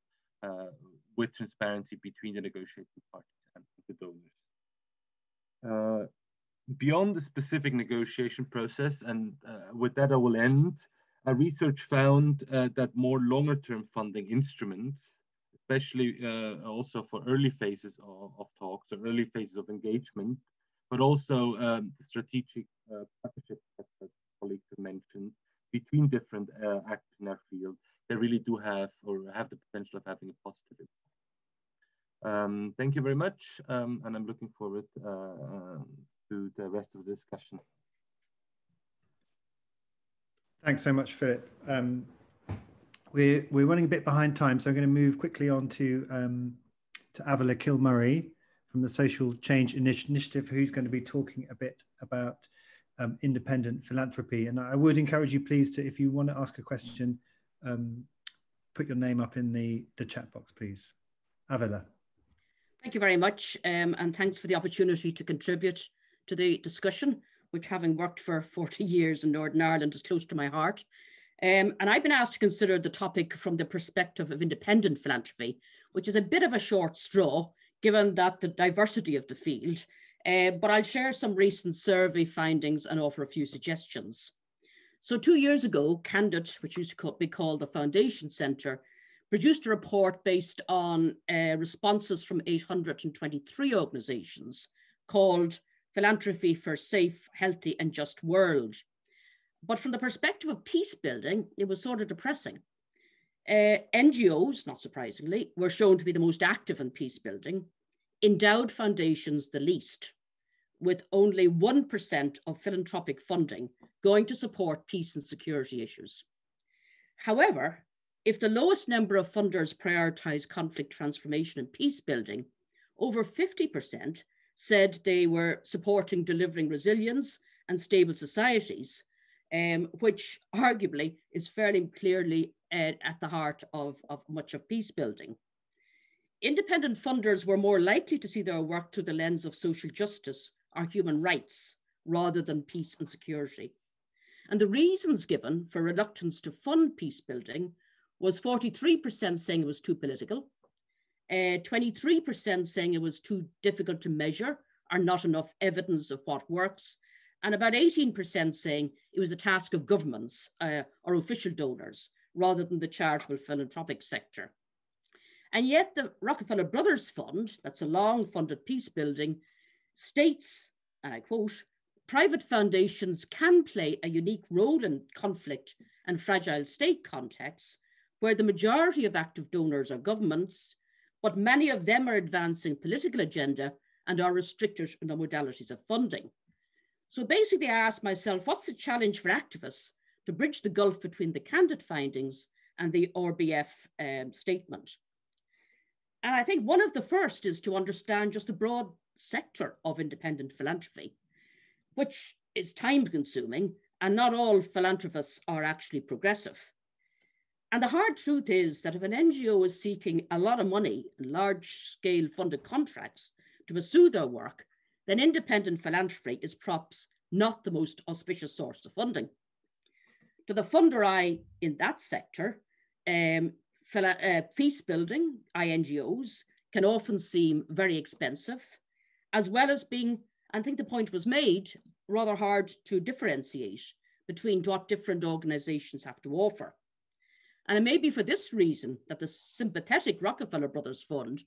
with transparency between the negotiating parties and the donors. Beyond the specific negotiation process, and with that I will end, research found that more longer-term funding instruments, especially also for early phases of talks or early phases of engagement, but also the strategic partnership that colleagues have mentioned between different actors in our field, they really do have or have the potential of having a positive impact. Thank you very much, and I'm looking forward to the rest of the discussion. Thanks so much, Philip. We're running a bit behind time, so I'm going to move quickly on to Avila Kilmurray from the Social Change Initiative, who's going to be talking a bit about independent philanthropy. And I would encourage you, please, to, if you want to ask a question, put your name up in the chat box, please. Avila. Thank you very much, and thanks for the opportunity to contribute to the discussion, which, having worked for 40 years in Northern Ireland, is close to my heart. And I've been asked to consider the topic from the perspective of independent philanthropy, which is a bit of a short straw, given that the diversity of the field. But I'll share some recent survey findings and offer a few suggestions. So 2 years ago, Candid, which used to be called the Foundation Centre, produced a report based on responses from 823 organisations called Philanthropy for a Safe, Healthy and Just World. But from the perspective of peace building, it was sort of depressing. NGOs, not surprisingly, were shown to be the most active in peace building, endowed foundations the least, with only 1% of philanthropic funding going to support peace and security issues. However, if the lowest number of funders prioritise conflict transformation and peace building, over 50% said they were supporting delivering resilience and stable societies, which arguably is fairly clearly at the heart of much of peace building. Independent funders were more likely to see their work through the lens of social justice or human rights rather than peace and security. And the reasons given for reluctance to fund peace building was 43% saying it was too political, 23% saying it was too difficult to measure or not enough evidence of what works, and about 18% saying it was a task of governments or official donors rather than the charitable philanthropic sector. And yet the Rockefeller Brothers Fund, that's a long-funded peace building, states, and I quote, private foundations can play a unique role in conflict and fragile state contexts where the majority of active donors are governments, but many of them are advancing political agenda and are restricted in the modalities of funding. So basically I asked myself, what's the challenge for activists to bridge the gulf between the candid findings and the RBF statement? And I think one of the first is to understand just the broad sector of independent philanthropy, which is time consuming, and not all philanthropists are actually progressive. And the hard truth is that if an NGO is seeking a lot of money in large scale funded contracts to pursue their work, then independent philanthropy is perhaps not the most auspicious source of funding. To the funder eye in that sector, peace building, NGOs, can often seem very expensive, as well as being, I think the point was made, rather hard to differentiate between what different organizations have to offer. And it may be for this reason that the sympathetic Rockefeller Brothers Fund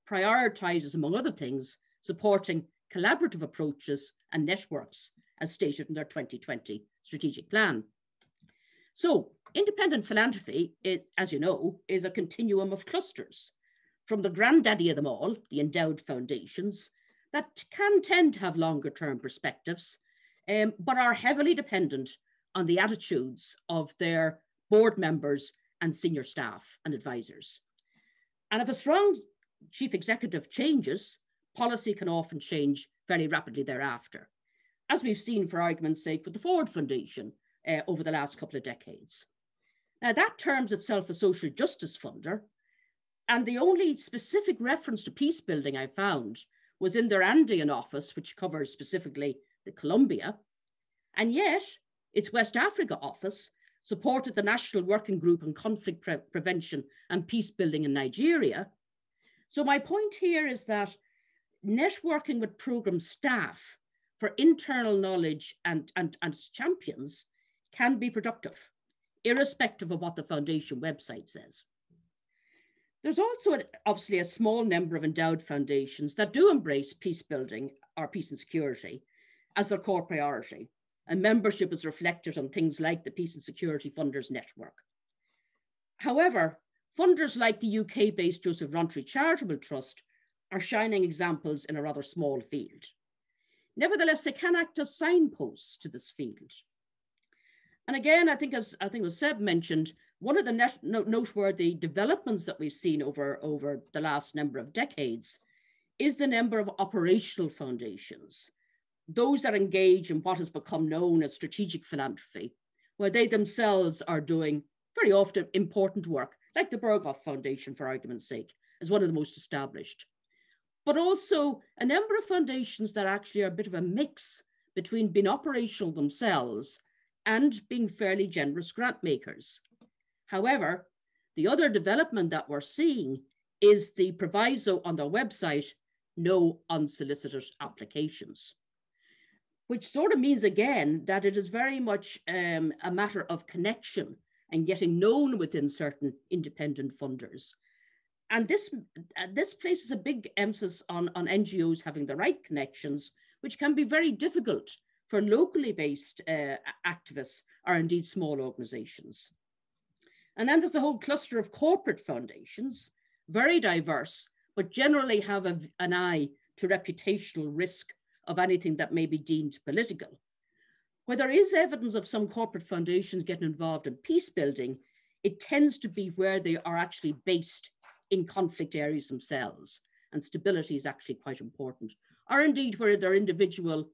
prioritizes, among other things, supporting collaborative approaches and networks, as stated in their 2020 strategic plan. So independent philanthropy, as you know, is a continuum of clusters, from the granddaddy of them all, the endowed foundations, that can tend to have longer term perspectives, but are heavily dependent on the attitudes of their board members and senior staff and advisors. And if a strong chief executive changes, policy can often change very rapidly thereafter, as we've seen, for argument's sake, with the Ford Foundation over the last couple of decades. Now, that terms itself a social justice funder, and the only specific reference to peace building I found was in their Andean office, which covers specifically the Colombia, and yet its West Africa office supported the National Working Group on Conflict Prevention and Peace Building in Nigeria. So my point here is that networking with program staff for internal knowledge and champions can be productive, irrespective of what the foundation website says. There's also obviously a small number of endowed foundations that do embrace peace building or peace and security as their core priority, and membership is reflected on things like the Peace and Security Funders Network. However, funders like the UK-based Joseph Rowntree Charitable Trust are shining examples in a rather small field. Nevertheless, they can act as signposts to this field. And again, I think as Seb mentioned, one of the noteworthy developments that we've seen over the last number of decades is the number of operational foundations, those that engage in what has become known as strategic philanthropy, where they themselves are doing very often important work, like the Berghoff Foundation, for argument's sake, as one of the most established. But also a number of foundations that actually are a bit of a mix between being operational themselves and being fairly generous grant makers. However, the other development that we're seeing is the proviso on their website, no unsolicited applications, which sort of means, again, that it is very much a matter of connection and getting known within certain independent funders. And this places a big emphasis on NGOs having the right connections, which can be very difficult for locally based activists or indeed small organizations. And then there's a whole cluster of corporate foundations, very diverse, but generally have an eye to reputational risk of anything that may be deemed political. Where there is evidence of some corporate foundations getting involved in peace building, it tends to be where they are actually based in conflict areas themselves, and stability is actually quite important. Or indeed where their individual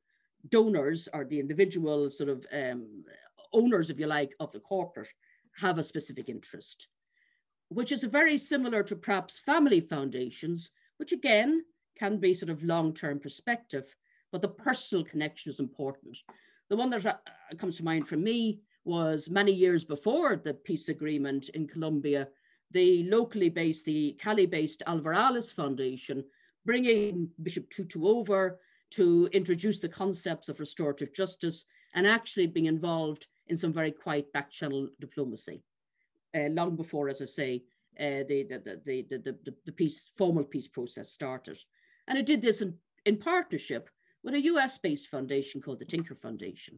donors or the individual sort of owners, if you like, of the corporate have a specific interest, which is very similar to perhaps family foundations, which again can be sort of long-term perspective, but the personal connection is important. The one that comes to mind for me was many years before the peace agreement in Colombia, the locally based, the Cali-based Alvarales Foundation, bringing Bishop Tutu over to introduce the concepts of restorative justice and actually being involved in some very quiet back channel diplomacy, long before, as I say, the formal peace process started. And it did this in partnership with a US-based foundation called the Tinker Foundation.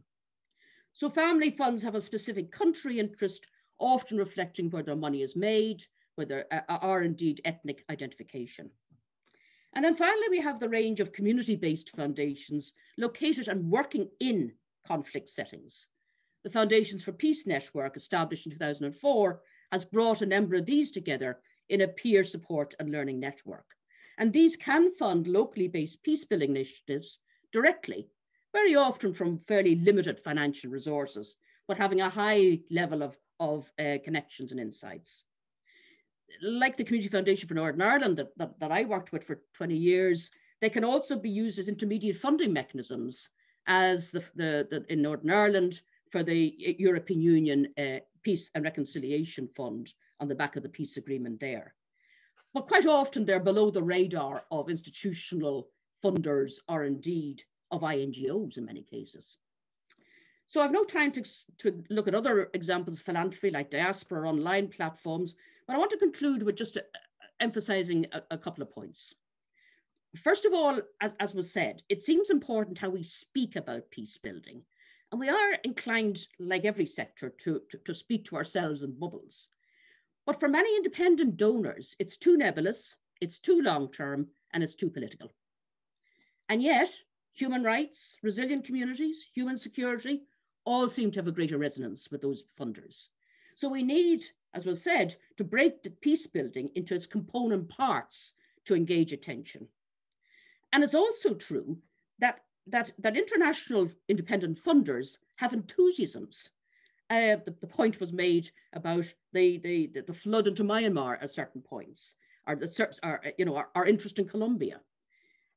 So family funds have a specific country interest, often reflecting where their money is made, where there are indeed ethnic identification. And then finally, we have the range of community-based foundations located and working in conflict settings. The Foundations for Peace Network, established in 2004, has brought a number of these together in a peer support and learning network. And these can fund locally based peace building initiatives directly, very often from fairly limited financial resources, but having a high level of connections and insights. Like the Community Foundation for Northern Ireland that I worked with for 20 years, they can also be used as intermediate funding mechanisms, as in Northern Ireland for the European Union Peace and Reconciliation Fund on the back of the peace agreement there. But quite often they're below the radar of institutional funders or indeed of INGOs in many cases. So I've no time to look at other examples of philanthropy like diaspora or online platforms, but I want to conclude with just emphasizing a couple of points. First of all, as was said, it seems important how we speak about peace building. And we are inclined, like every sector, to speak to ourselves in bubbles. But for many independent donors, it's too nebulous, it's too long-term, and it's too political. And yet, human rights, resilient communities, human security, all seem to have a greater resonance with those funders. So we need, as was said, to break the peace building into its component parts to engage attention. And it's also true that international independent funders have enthusiasms. The point was made about the flood into Myanmar at certain points, or our interest in Colombia,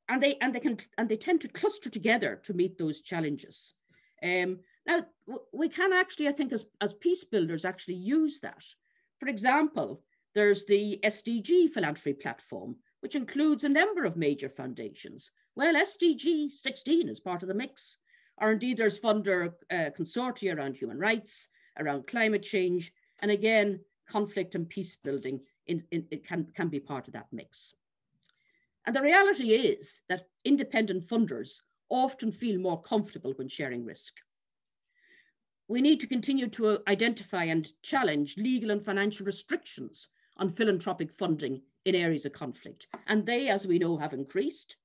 and they tend to cluster together to meet those challenges. Now we can actually, I think, as peace builders, actually use that. For example, there's the SDG philanthropy platform, which includes a number of major foundations. Well, SDG 16 is part of the mix, or indeed there's funder consortia around human rights, around climate change, and again, conflict and peace building it can be part of that mix. And the reality is that independent funders often feel more comfortable when sharing risk. We need to continue to identify and challenge legal and financial restrictions on philanthropic funding in areas of conflict. And they, as we know, have increased.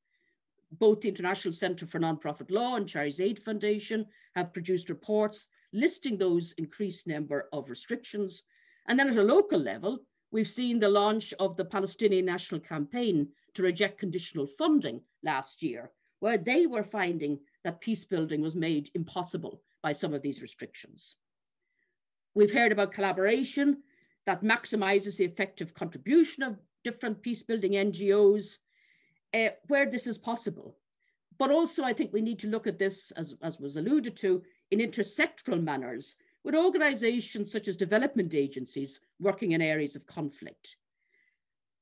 Both the International Centre for Nonprofit Law and Charities Aid Foundation have produced reports listing those increased number of restrictions. And then at a local level, we've seen the launch of the Palestinian National Campaign to reject conditional funding last year, where they were finding that peace building was made impossible by some of these restrictions. We've heard about collaboration that maximizes the effective contribution of different peace building NGOs, where this is possible. But also, I think we need to look at this, as was alluded to, in intersectoral manners with organizations such as development agencies working in areas of conflict.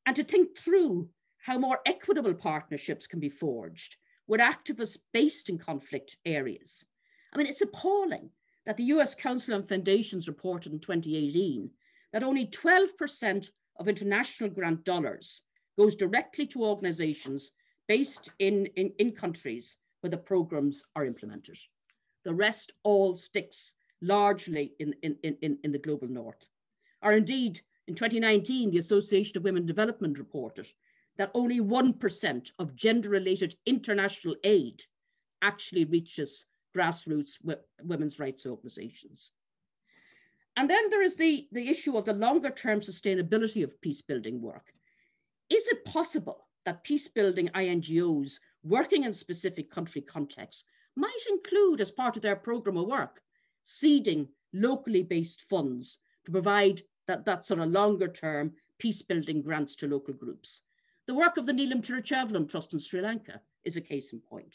And to think through how more equitable partnerships can be forged with activists based in conflict areas. I mean, it's appalling that the US Council on Foundations reported in 2018 that only 12% of international grant dollars goes directly to organizations based in countries where the programs are implemented. The rest all sticks largely in the global north. Or indeed, in 2019, the Association of Women Development reported that only 1% of gender-related international aid actually reaches grassroots women's rights organizations. And then there is the issue of the longer-term sustainability of peace-building work. Is it possible that peace-building INGOs working in specific country contexts might include, as part of their program of work, seeding locally based funds to provide that sort of longer-term peace-building grants to local groups? The work of the Neelam Tiruchavalam Trust in Sri Lanka is a case in point.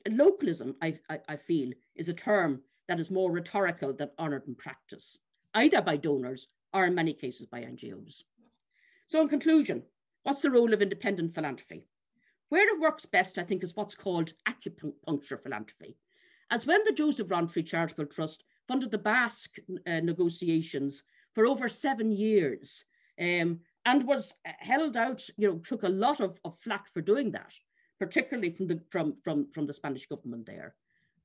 Localism, I feel, is a term that is more rhetorical than honoured in practice, either by donors or in many cases by NGOs. So in conclusion, what's the role of independent philanthropy? Where it works best, I think, is what's called acupuncture philanthropy. As when the Joseph Rowntree Charitable Trust funded the Basque negotiations for over 7 years, and was held out, took a lot of flack for doing that, particularly from the Spanish government there.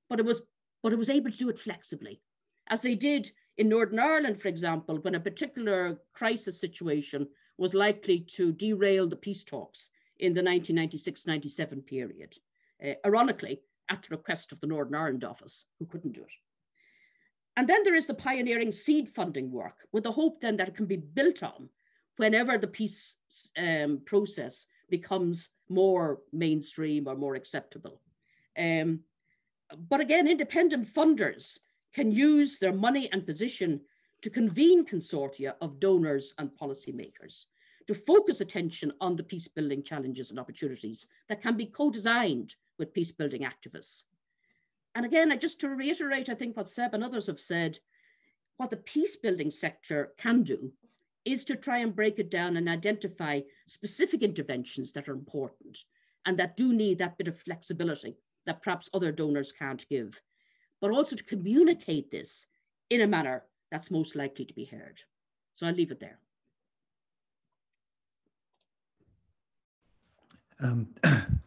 But it was able to do it flexibly, as they did in Northern Ireland, for example, when a particular crisis situation was likely to derail the peace talks in the 1996-97 period, ironically, at the request of the Northern Ireland office, who couldn't do it. And then there is the pioneering seed funding work, with the hope then that it can be built on whenever the peace process becomes more mainstream or more acceptable. But again, independent funders can use their money and position to convene consortia of donors and policymakers, to focus attention on the peace-building challenges and opportunities that can be co-designed with peace-building activists. And again, just to reiterate, I think what Seb and others have said, what the peace-building sector can do is to try and break it down and identify specific interventions that are important and that do need that bit of flexibility that perhaps other donors can't give, but also to communicate this in a manner that's most likely to be heard. So I'll leave it there.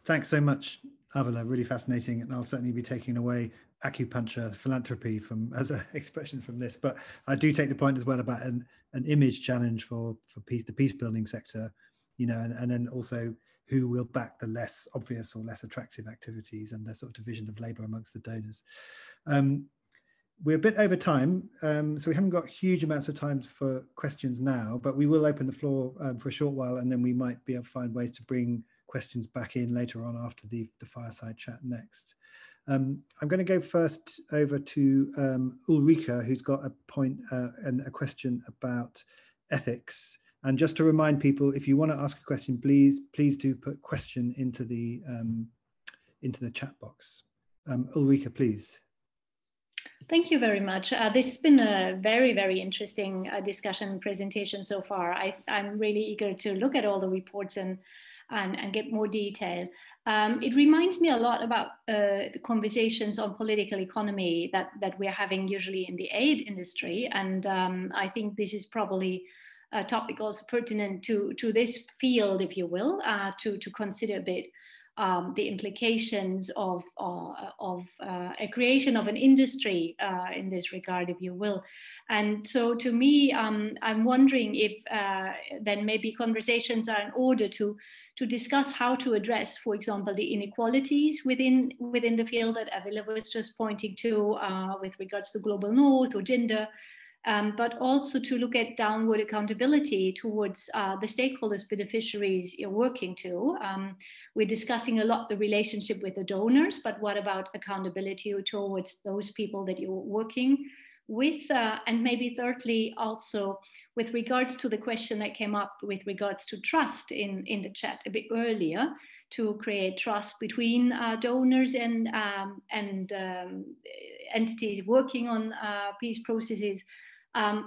Thanks so much, Avila. Really fascinating, and I'll certainly be taking away acupuncture philanthropy as an expression from this. But I do take the point as well about an image challenge for the peace building sector, and then also who will back the less obvious or less attractive activities and the sort of division of labour amongst the donors. We're a bit over time, so we haven't got huge amounts of time for questions now, but we will open the floor for a short while, and then we might be able to find ways to bring questions back in later on after the fireside chat next. I'm going to go first over to Ulrika, who's got a point and a question about ethics. And just to remind people, if you want to ask a question, please do put question into the chat box. Ulrika, please. Thank you very much. This has been a very, very interesting discussion and presentation so far. I'm really eager to look at all the reports and get more detail. It reminds me a lot about the conversations on political economy that we're having usually in the aid industry. And I think this is probably a topic also pertinent to this field, if you will, to consider a bit the implications of a creation of an industry in this regard, if you will. And so to me, I'm wondering if then maybe conversations are in order to discuss how to address, for example, the inequalities within the field that Avila was just pointing to with regards to global north or gender, but also to look at downward accountability towards the stakeholders, beneficiaries you're working to. We're discussing a lot the relationship with the donors, but what about accountability towards those people that you're working with? And maybe thirdly, also with regards to the question that came up with regards to trust in the chat a bit earlier, to create trust between donors and entities working on peace processes.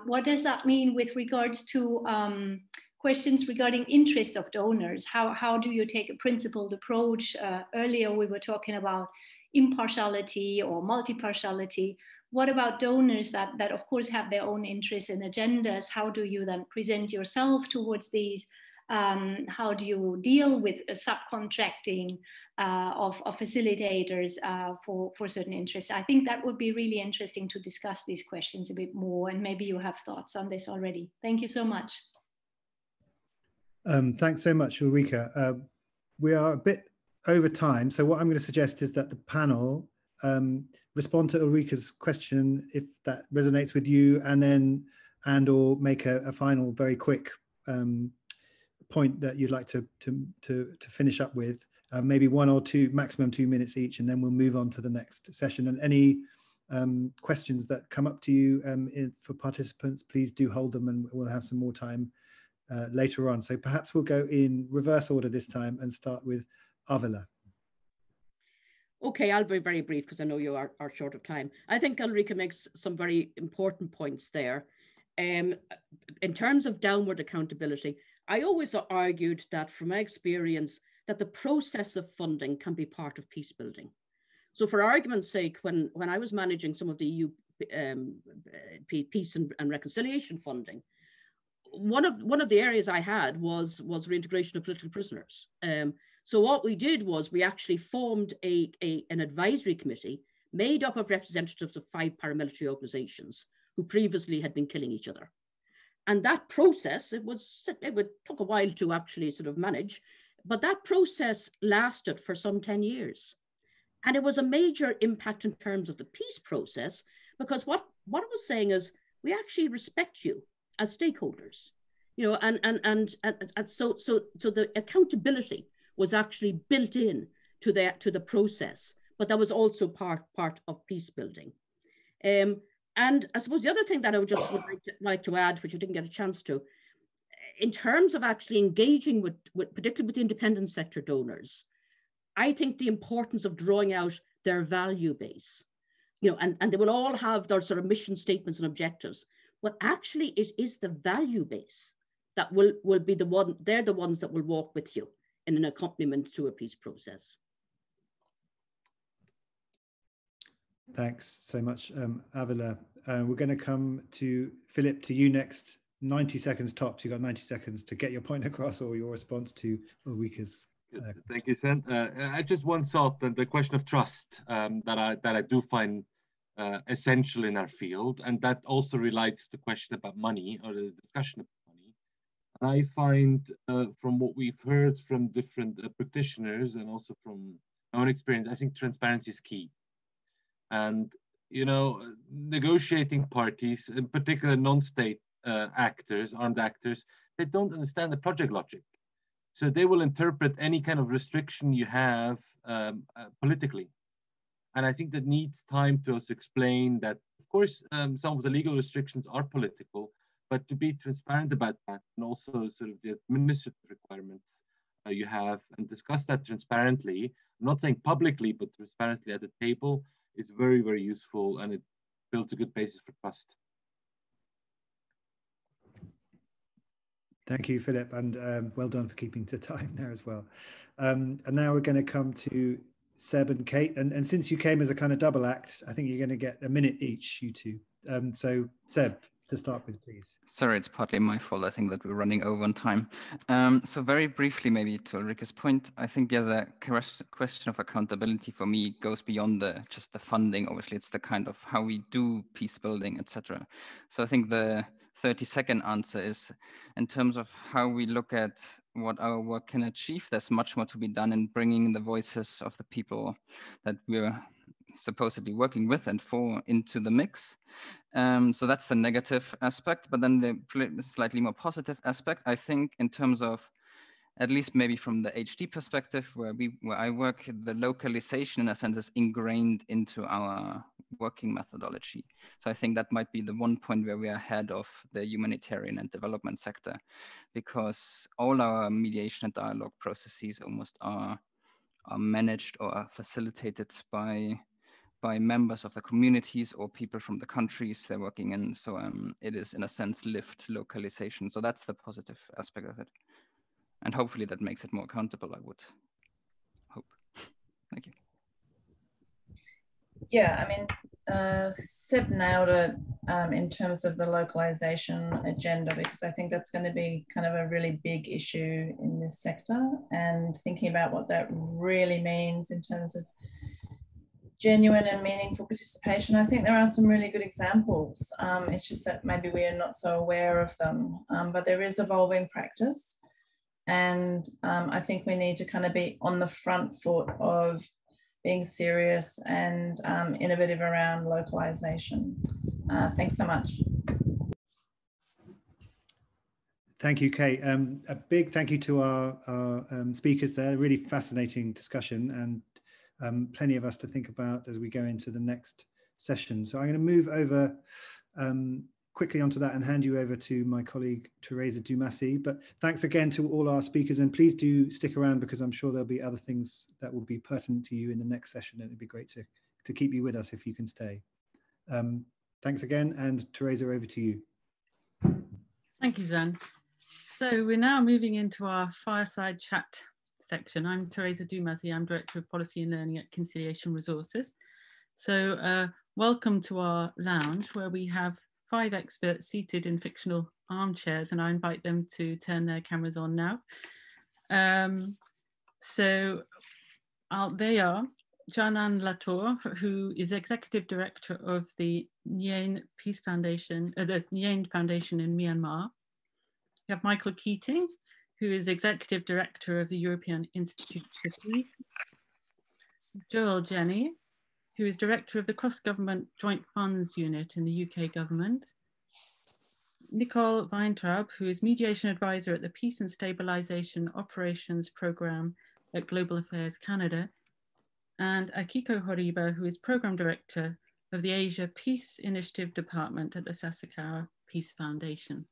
What does that mean with regards to questions regarding interests of donors? How do you take a principled approach? Earlier we were talking about impartiality or multi-partiality. What about donors that of course have their own interests and agendas? How do you then present yourself towards these? How do you deal with subcontracting of facilitators for certain interests? I think that would be really interesting to discuss these questions a bit more, and maybe you have thoughts on this already. Thank you so much. Thanks so much, Ulrika. We are a bit over time, so what I'm going to suggest is that the panel respond to Ulrika's question if that resonates with you, and or make a final very quick point that you'd like to finish up with, maybe 1 or 2, maximum 2 minutes each, and then we'll move on to the next session. And any questions that come up to you for participants, please do hold them, and we'll have some more time later on. So perhaps we'll go in reverse order this time and start with Avila. Okay, I'll be very brief because I know you are short of time. I think Ulrika makes some very important points there. In terms of downward accountability, I always argued that from my experience that the process of funding can be part of peace building. So for argument's sake, when I was managing some of the EU peace and reconciliation funding, one of the areas I had was reintegration of political prisoners. So what we did was we actually formed an advisory committee made up of representatives of 5 paramilitary organizations who previously had been killing each other. And that process, it took a while to actually sort of manage, but that process lasted for some 10 years. And it was a major impact in terms of the peace process, because what it was saying is, we actually respect you as stakeholders, you know, and so the accountability was actually built in to the process, but that was also part of peace building. And I suppose the other thing that I would like to add, which I didn't get a chance to, in terms of actually engaging with particularly with the independent sector donors, I think the importance of drawing out their value base, you know, and they will all have their sort of mission statements and objectives, but actually it is the value base that will be the one, they're the ones that will walk with you in an accompaniment to a peace process. Thanks so much, Avila. We're going to come to Philip, to you next. 90 seconds tops. You've got 90 seconds to get your point across or your response to Ulrike's. Thank you, Sen. I just one thought that the question of trust that I do find essential in our field, and that also relates to the question about money or the discussion about money. And I find from what we've heard from different practitioners and also from my own experience, I think transparency is key. And, you know, negotiating parties, in particular non-state actors, armed actors, they don't understand the project logic. So they will interpret any kind of restriction you have politically. And I think that needs time to also explain that, of course, some of the legal restrictions are political, but to be transparent about that, and also sort of the administrative requirements you have, and discuss that transparently, I'm not saying publicly, but transparently at the table, is very, very useful, and it builds a good basis for trust. Thank you, Philip, and well done for keeping to time there as well. And now we're going to come to Seb and Cate, and since you came as a kind of double act, I think you're going to get a minute each, you two. So Seb, to start with, please. Sorry, it's partly my fault. I think that we're running over on time. So very briefly, maybe to Ulrike's point, I think, yeah, the question of accountability for me goes beyond just the funding. Obviously, it's the kind of how we do peace building, etc. So I think the 30-second answer is, in terms of how we look at what our work can achieve, there's much more to be done in bringing the voices of the people that we're supposedly working with and for into the mix. So that's the negative aspect, but then the slightly more positive aspect, I think, in terms of, at least maybe from the HD perspective, where I work, the localization in a sense is ingrained into our working methodology. So I think that might be the one point where we are ahead of the humanitarian and development sector, because all our mediation and dialogue processes almost are managed or are facilitated by members of the communities or people from the countries they're working in. So it is, in a sense, lived localization. So that's the positive aspect of it. And hopefully that makes it more accountable, I would hope. Thank you. Yeah, I mean, Seb nailed it in terms of the localization agenda, because I think that's going to be kind of a really big issue in this sector, and thinking about what that really means in terms of genuine and meaningful participation. I think there are some really good examples. It's just that maybe we are not so aware of them, but there is evolving practice. And I think we need to kind of be on the front foot of being serious and innovative around localization. Thanks so much. Thank you, Cate. A big thank you to our speakers there. Really fascinating discussion, and plenty of us to think about as we go into the next session. So I'm going to move over quickly onto that and hand you over to my colleague, Teresa Dumassi. But thanks again to all our speakers, and please do stick around, because I'm sure there'll be other things that will be pertinent to you in the next session, and it'd be great to keep you with us if you can stay. Thanks again, and Teresa, over to you. Thank you, Zan. So we're now moving into our fireside chat section. I'm Teresa Dumazy. I'm Director of Policy and Learning at Conciliation Resources. So welcome to our lounge, where we have 5 experts seated in fictional armchairs, and I invite them to turn their cameras on now. They are Janan Latour, who is Executive Director of the Nguyen Peace Foundation, the Nguyen Foundation in Myanmar. We have Michael Keating, who is Executive Director of the European Institute for Peace. Joel Jenny, who is Director of the Cross-Government Joint Funds Unit in the UK Government. Nicole Weintraub, who is Mediation Advisor at the Peace and Stabilisation Operations Programme at Global Affairs Canada. And Akiko Horiba, who is Programme Director of the Asia Peace Initiative Department at the Sasakawa Peace Foundation.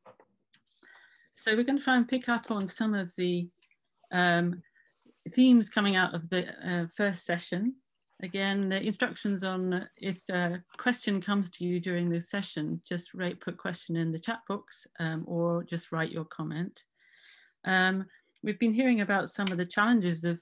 So we're going to try and pick up on some of the themes coming out of the first session. Again, the instructions on if a question comes to you during this session, just put question in the chat box or just write your comment. We've been hearing about some of the challenges of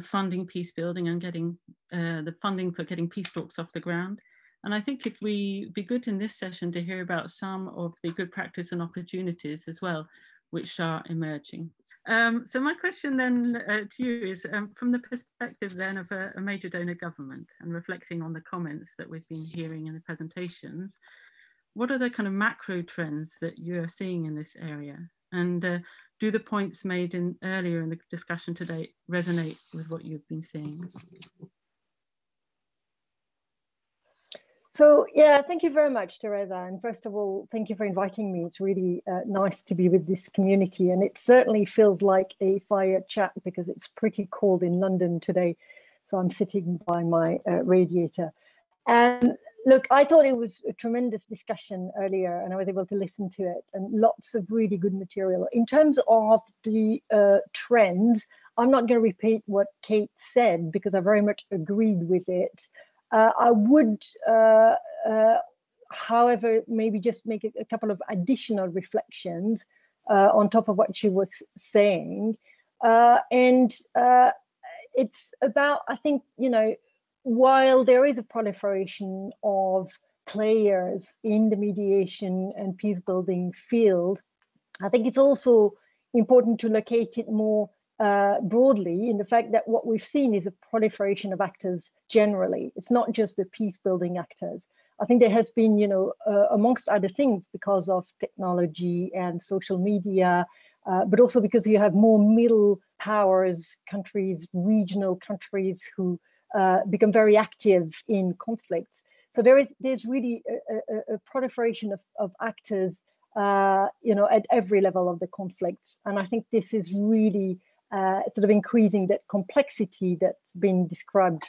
funding peace building and getting the funding for getting peace talks off the ground. And I think it'd be good in this session to hear about some of the good practice and opportunities as well, which are emerging. So my question then to you is, from the perspective then of a major donor government and reflecting on the comments that we've been hearing in the presentations, what are the kind of macro trends that you are seeing in this area? And do the points made earlier in the discussion today resonate with what you've been seeing? So yeah, thank you very much, Teresa. And first of all, thank you for inviting me. It's really nice to be with this community. And it certainly feels like a fire chat because it's pretty cold in London today. So I'm sitting by my radiator. And look, I thought it was a tremendous discussion earlier and I was able to listen to it and lots of really good material. In terms of the trends, I'm not going to repeat what Cate said because I very much agreed with it. I would, however, maybe just make a couple of additional reflections on top of what she was saying. It's about, I think, while there is a proliferation of players in the mediation and peace building field, I think it's also important to locate it more broadly in the fact that what we've seen is a proliferation of actors generally. It's not just the peace building actors. I think there has been, amongst other things, because of technology and social media, but also because you have more middle powers, countries, regional countries who become very active in conflicts. So there's really a proliferation of actors, at every level of the conflicts. And I think this is really sort of increasing that complexity that's been described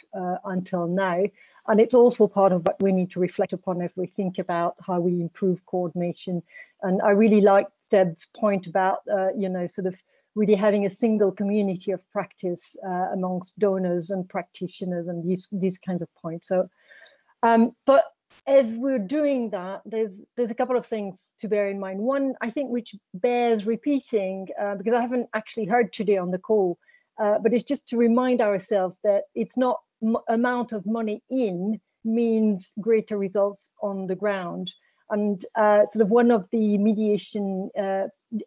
until now. And it's also part of what we need to reflect upon if we think about how we improve coordination. And I really like Seb's point about, sort of really having a single community of practice amongst donors and practitioners and these kinds of points. So, but as we're doing that, there's a couple of things to bear in mind. One, I think, which bears repeating, because I haven't actually heard today on the call, but it's just to remind ourselves that it's not amount of money in means greater results on the ground. And sort of one of the mediation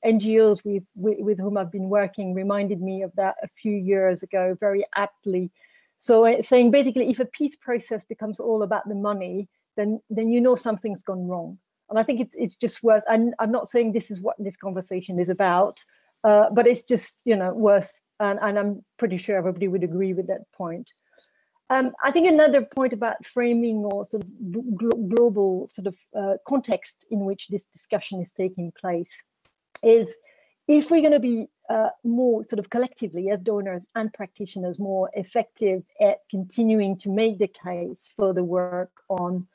NGOs with whom I've been working reminded me of that a few years ago very aptly. So saying basically, if a peace process becomes all about the money, then something's gone wrong. And I think it's just worth, and I'm not saying this is what this conversation is about, but it's just, worth, and I'm pretty sure everybody would agree with that point. I think another point about framing or sort of global sort of context in which this discussion is taking place is, if we're going to be more sort of collectively as donors and practitioners more effective at continuing to make the case for the work on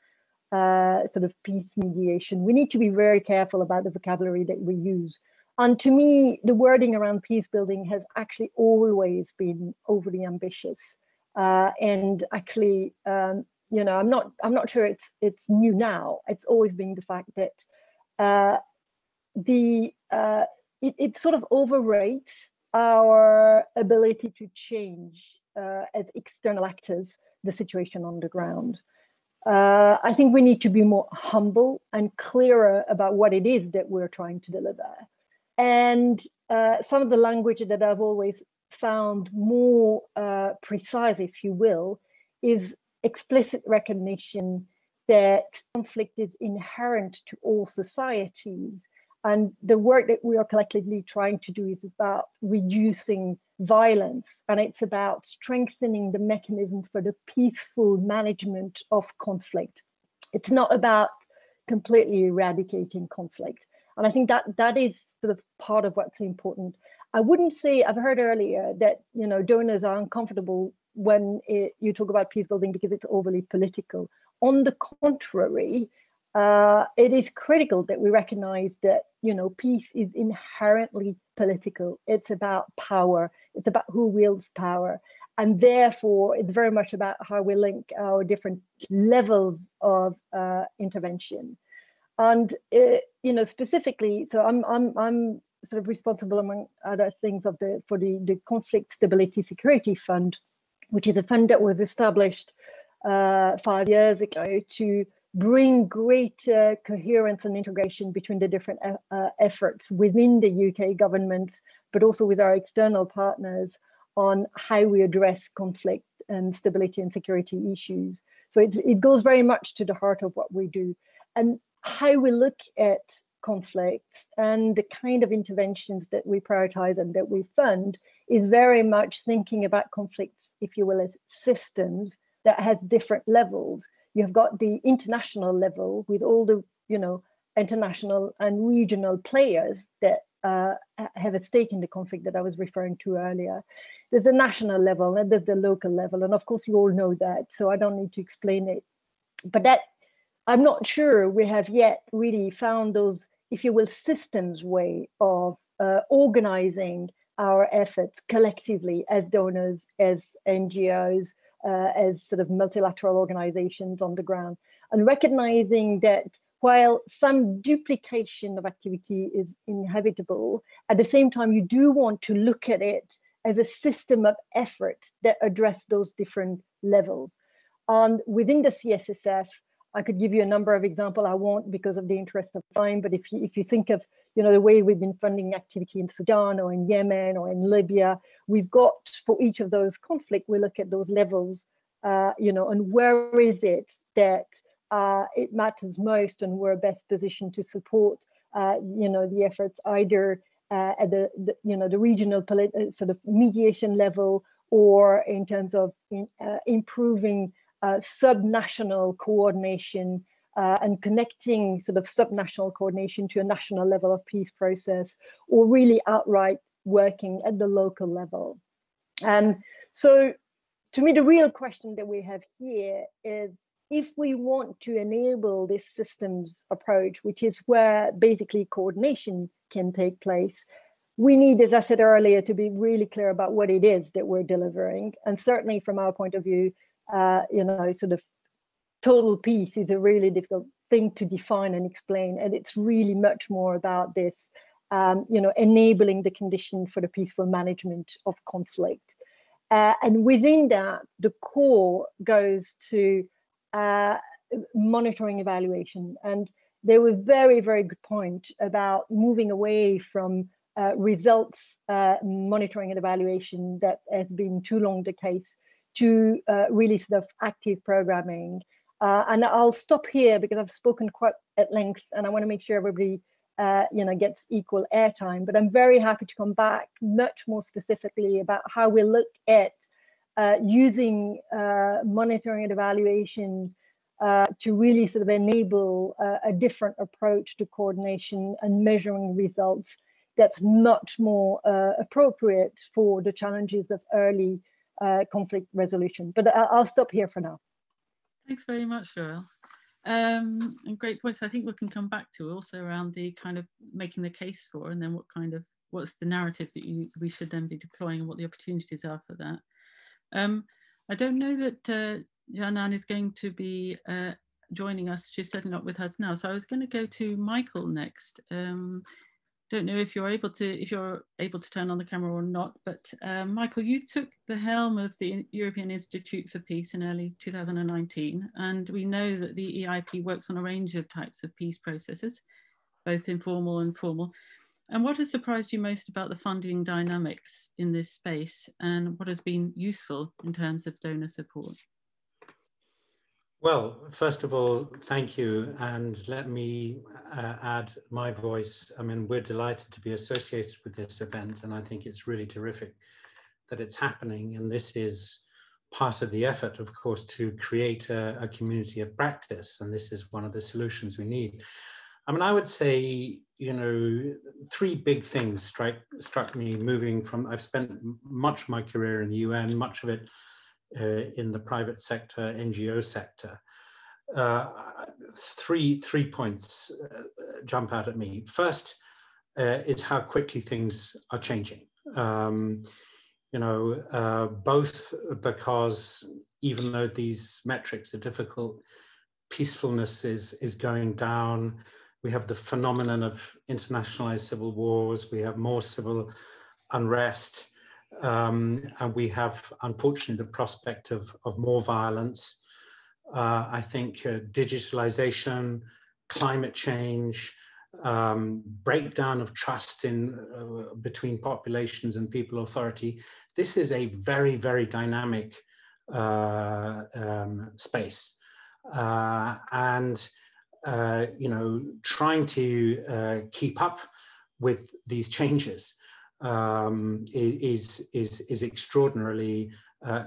sort of peace mediation, we need to be very careful about the vocabulary that we use. And to me, the wording around peace building has actually always been overly ambitious. And actually, I'm not sure it's new now. It's always been the fact that it sort of overrates our ability to change as external actors the situation on the ground. I think we need to be more humble and clearer about what it is that we're trying to deliver. And some of the language that I've always found more precise, if you will, is explicit recognition that conflict is inherent to all societies. And the work that we are collectively trying to do is about reducing violence, and it's about strengthening the mechanism for the peaceful management of conflict. It's not about completely eradicating conflict. And I think that is sort of part of what's important. I wouldn't say, I've heard earlier that, you know, donors are uncomfortable when you talk about peace building because it's overly political. On the contrary, it is critical that we recognize that, you know, peace is inherently political. It's about power. It's about who wields power. And therefore, it's very much about how we link our different levels of intervention. And, you know, specifically, so I'm sort of responsible, among other things, for the Conflict Stability Security Fund, which is a fund that was established 5 years ago to bring greater coherence and integration between the different efforts within the UK government, but also with our external partners on how we address conflict and stability and security issues. So it goes very much to the heart of what we do. And how we look at conflicts and the kind of interventions that we prioritize and that we fund is very much thinking about conflicts, if you will, as systems that has different levels. You've got the international level with all the, you know, international and regional players that have a stake in the conflict that I was referring to earlier. There's a national level and there's the local level. And of course, you all know that, so I don't need to explain it. But that, I'm not sure we have yet really found those, if you will, systems way of organizing our efforts collectively as donors, as NGOs, as sort of multilateral organizations on the ground, and recognizing that while some duplication of activity is inevitable, at the same time, you do want to look at it as a system of effort that address those different levels. And within the CSSF, I could give you a number of examples. I won't because of the interest of time, but if you think of, you know, the way we've been funding activity in Sudan or in Yemen or in Libya, we've got, for each of those conflicts, we look at those levels, you know, and where is it that it matters most and we're best positioned to support, you know, the efforts either at the you know, the regional sort of mediation level, or in terms of improving subnational coordination and connecting sort of subnational coordination to a national level of peace process, or really outright working at the local level. So to me, the real question that we have here is, if we want to enable this systems approach, which is where basically coordination can take place, we need, as I said earlier, to be really clear about what it is that we're delivering. And certainly from our point of view, you know, sort of total peace is a really difficult thing to define and explain. And it's really much more about this, you know, enabling the condition for the peaceful management of conflict. And within that, the core goes to monitoring evaluation. And there was very, very good point about moving away from results monitoring and evaluation that has been too long the case, to really sort of active programming. And I'll stop here because I've spoken quite at length and I want to make sure everybody you know, gets equal airtime, but I'm very happy to come back much more specifically about how we look at using monitoring and evaluation to really sort of enable a different approach to coordination and measuring results that's much more appropriate for the challenges of early conflict resolution. But I'll stop here for now. Thanks very much, Joelle. And great points. I think we can come back to also around the kind of making the case for, and then what's the narrative that we should then be deploying and what the opportunities are for that. I don't know that Janan is going to be joining us. She's certainly not with us now. So I was going to go to Michael next. don't know if you're able to turn on the camera or not, but Michael, you took the helm of the European Institute for Peace in early 2019, and we know that the EIP works on a range of types of peace processes, both informal and formal. And what has surprised you most about the funding dynamics in this space, and what has been useful in terms of donor support? Well, first of all, thank you, and let me add my voice. I mean, we're delighted to be associated with this event, and I think it's really terrific that it's happening. And this is part of the effort, of course, to create a community of practice, and this is one of the solutions we need. I mean, I would say, you know, three big things struck me moving from, I've spent much of my career in the UN, much of it in the private sector, NGO sector. Three points jump out at me. First is how quickly things are changing. You know, both because even though these metrics are difficult, peacefulness is going down. We have the phenomenon of internationalized civil wars. We have more civil unrest. And we have, unfortunately, the prospect of more violence. I think digitalization, climate change, breakdown of trust between populations and people authority. This is a very, very dynamic space. You know, trying to keep up with these changes is extraordinarily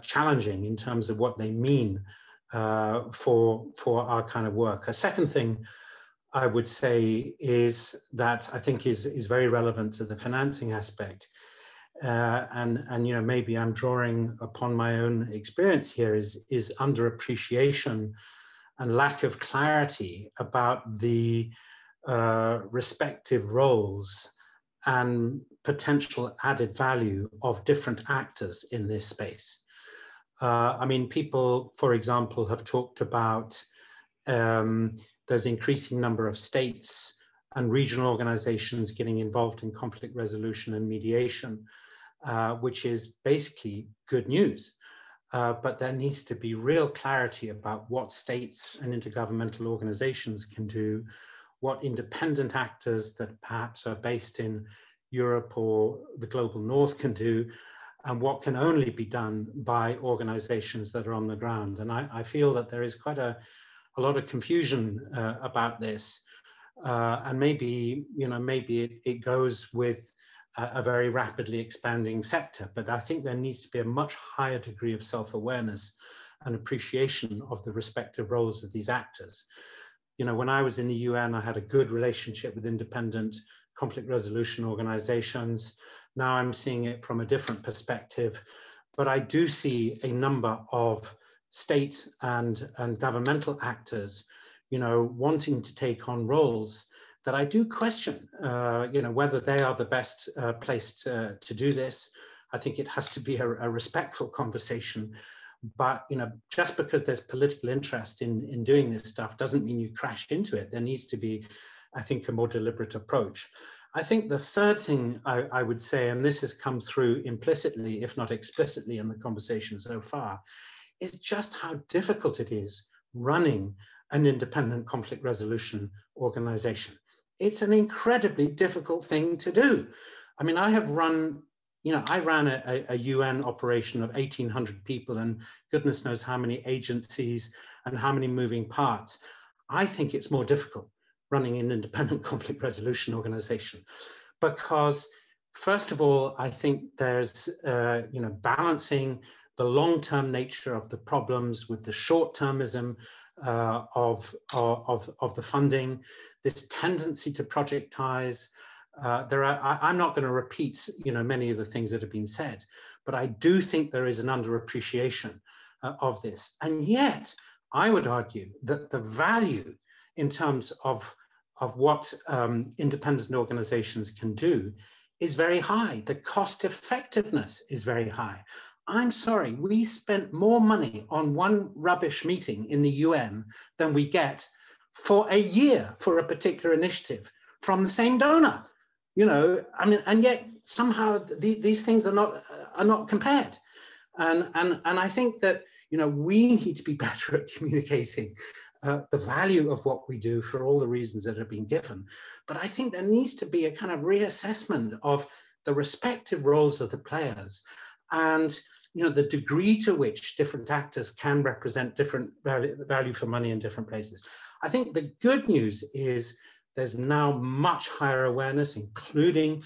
challenging in terms of what they mean for our kind of work. A second thing I would say is that I think is very relevant to the financing aspect, and you know, maybe I'm drawing upon my own experience here, is underappreciation and lack of clarity about the respective roles and potential added value of different actors in this space. I mean, people, for example, have talked about there's increasing number of states and regional organizations getting involved in conflict resolution and mediation, which is basically good news. But there needs to be real clarity about what states and intergovernmental organizations can do, what independent actors that perhaps are based in Europe or the global north can do, and what can only be done by organizations that are on the ground. And I feel that there is quite a lot of confusion about this. And maybe, you know, maybe it goes with a very rapidly expanding sector, but I think there needs to be a much higher degree of self-awareness and appreciation of the respective roles of these actors. You know, when I was in the UN, I had a good relationship with independent conflict resolution organizations. Now I'm seeing it from a different perspective, but I do see a number of state and governmental actors, you know, wanting to take on roles that I do question, you know, whether they are the best placed to do this. I think it has to be a respectful conversation. But, you know, just because there's political interest in doing this stuff doesn't mean you crash into it. There needs to be, I think, a more deliberate approach. I think the third thing I would say, and this has come through implicitly, if not explicitly in the conversation so far, is just how difficult it is running an independent conflict resolution organization. It's an incredibly difficult thing to do. I mean, I have run, you know, I ran a UN operation of 1,800 people and goodness knows how many agencies and how many moving parts. I think it's more difficult running an independent conflict resolution organization because, first of all, I think there's, you know, balancing the long-term nature of the problems with the short-termism of the funding, this tendency to projectize. I'm not going to repeat, you know, many of the things that have been said, but I do think there is an underappreciation of this. And yet, I would argue that the value in terms of what independent organizations can do is very high. The cost effectiveness is very high. I'm sorry, we spent more money on one rubbish meeting in the UN than we get for a year for a particular initiative from the same donor. You know, I mean, and yet somehow these things are not compared. And I think that, you know, we need to be better at communicating the value of what we do for all the reasons that have been given. But I think there needs to be a kind of reassessment of the respective roles of the players, and, you know, the degree to which different actors can represent different value for money in different places. I think the good news is there's now much higher awareness, including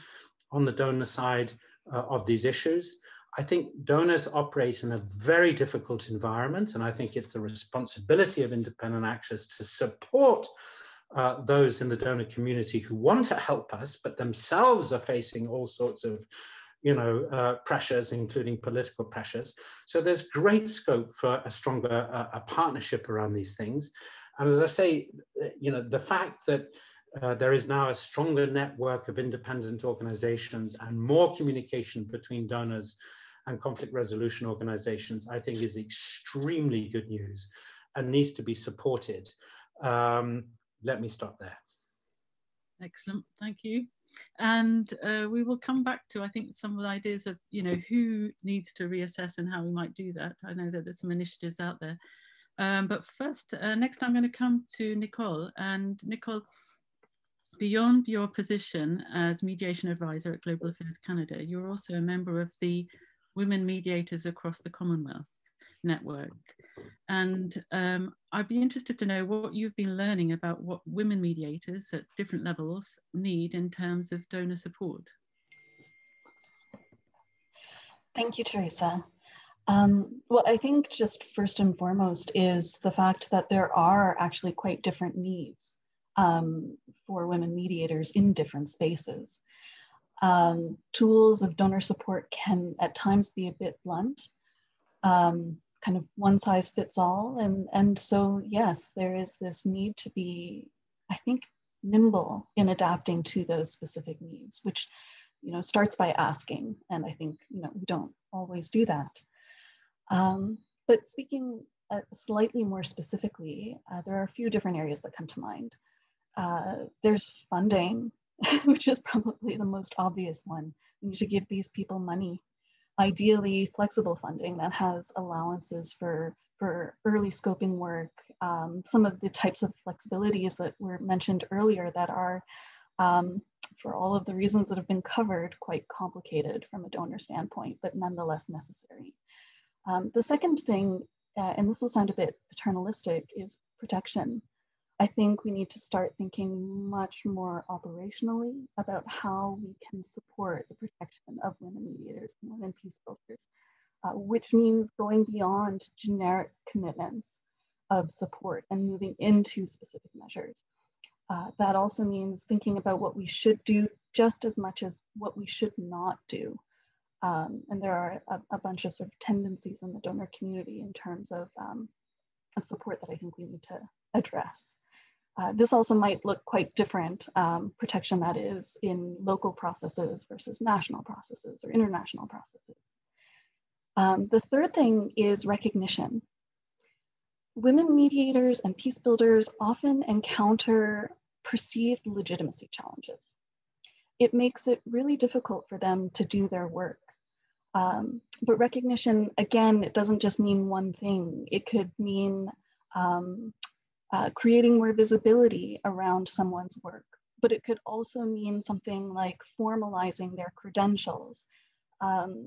on the donor side of these issues. I think donors operate in a very difficult environment, and I think it's the responsibility of independent actors to support those in the donor community who want to help us, but themselves are facing all sorts of, you know, pressures, including political pressures. So there's great scope for a stronger a partnership around these things. And as I say, you know, the fact that there is now a stronger network of independent organizations and more communication between donors and conflict resolution organizations, I think is extremely good news and needs to be supported. Let me stop there. Excellent, thank you. And we will come back to, I think, some of the ideas of, you know, who needs to reassess and how we might do that. I know that there's some initiatives out there. But first, next I'm going to come to Nicole. And Nicole, beyond your position as mediation advisor at Global Affairs Canada, you're also a member of the Women Mediators Across the Commonwealth network. And I'd be interested to know what you've been learning about what women mediators at different levels need in terms of donor support. Thank you, Teresa. Well, I think just first and foremost is the fact that there are actually quite different needs for women mediators in different spaces. Tools of donor support can at times be a bit blunt, kind of one size fits all. And so, yes, there is this need to be, I think, nimble in adapting to those specific needs, which, you know, starts by asking. And I think, you know, we don't always do that. But speaking slightly more specifically, there are a few different areas that come to mind. There's funding, which is probably the most obvious one. We need to give these people money, ideally flexible funding that has allowances for early scoping work, some of the types of flexibilities that were mentioned earlier that are, for all of the reasons that have been covered, quite complicated from a donor standpoint, but nonetheless necessary. The second thing, and this will sound a bit paternalistic, is protection. I think we need to start thinking much more operationally about how we can support the protection of women mediators and women peace builders, which means going beyond generic commitments of support and moving into specific measures. That also means thinking about what we should do just as much as what we should not do. And there are a bunch of sort of tendencies in the donor community in terms of support that I think we need to address. This also might look quite different, protection that is in local processes versus national processes or international processes. The third thing is recognition. Women mediators and peace builders often encounter perceived legitimacy challenges. It makes it really difficult for them to do their work. But recognition, again, it doesn't just mean one thing. It could mean creating more visibility around someone's work, but it could also mean something like formalizing their credentials.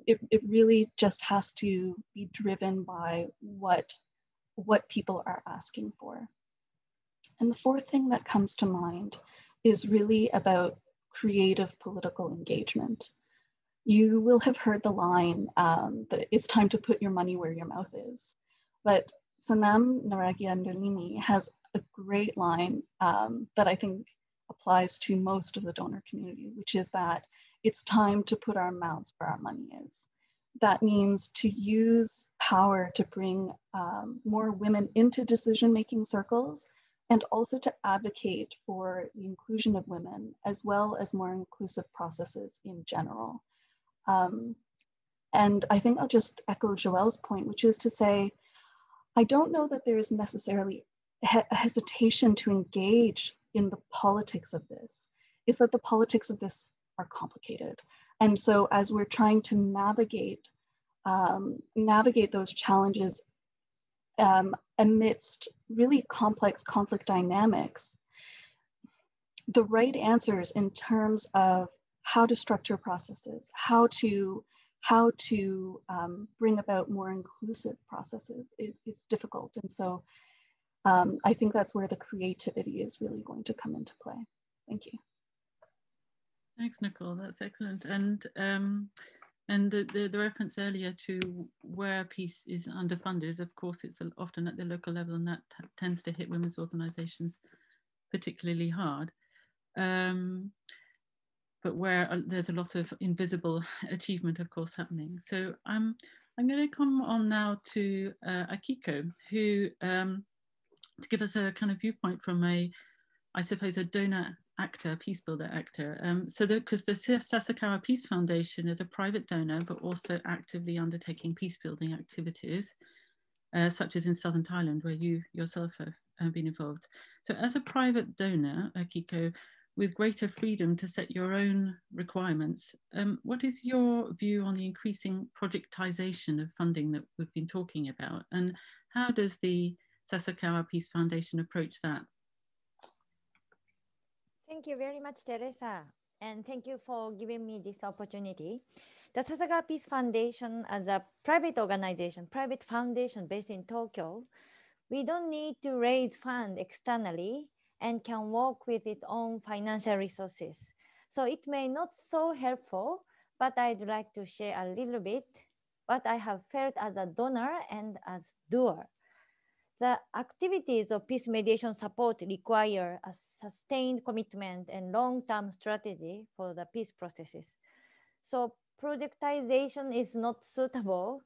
It really just has to be driven by what people are asking for. And the fourth thing that comes to mind is really about creative political engagement. You will have heard the line that it's time to put your money where your mouth is, but Sanam Naragiandolini has a great line that I think applies to most of the donor community, which is that it's time to put our mouths where our money is. That means to use power to bring more women into decision-making circles, and also to advocate for the inclusion of women, as well as more inclusive processes in general. And I think I'll just echo Joelle's point, which is to say, I don't know that there is necessarily a hesitation to engage in the politics of this. Is that the politics of this complicated. And so as we're trying to navigate those challenges amidst really complex conflict dynamics, the right answers in terms of how to structure processes, how to bring about more inclusive processes is difficult. And so I think that's where the creativity is really going to come into play. Thank you. Thanks, Nicole. That's excellent. And the reference earlier to where peace is underfunded, of course, it's often at the local level, and that tends to hit women's organisations particularly hard. But where there's a lot of invisible achievement, of course, happening. So I'm going to come on now to Akiko, who to give us a kind of viewpoint from I suppose, a donor actor, peace builder actor. Because the Sasakawa Peace Foundation is a private donor, but also actively undertaking peace building activities, such as in Southern Thailand, where you yourself have been involved. So as a private donor, Akiko, with greater freedom to set your own requirements, what is your view on the increasing projectization of funding that we've been talking about? And how does the Sasakawa Peace Foundation approach that? Thank you very much, Teresa. And thank you for giving me this opportunity. The Sasakawa Peace Foundation, as a private organization, private foundation based in Tokyo, we don't need to raise funds externally and can work with its own financial resources. So it may not so helpful, but I'd like to share a little bit what I have felt as a donor and as doer. The activities of peace mediation support require a sustained commitment and long-term strategy for the peace processes. So projectization is not suitable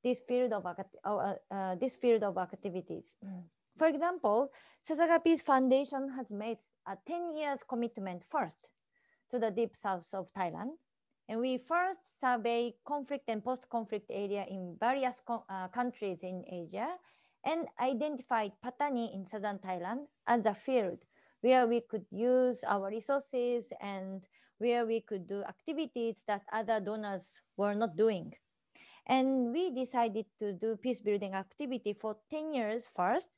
this field of activities. For example, Sasakawa Peace Foundation has made a 10 years commitment first to the deep south of Thailand. And we first survey conflict and post-conflict area in various countries in Asia and identified Patani in southern Thailand as a field where we could use our resources and where we could do activities that other donors were not doing. And we decided to do peace building activity for 10 years first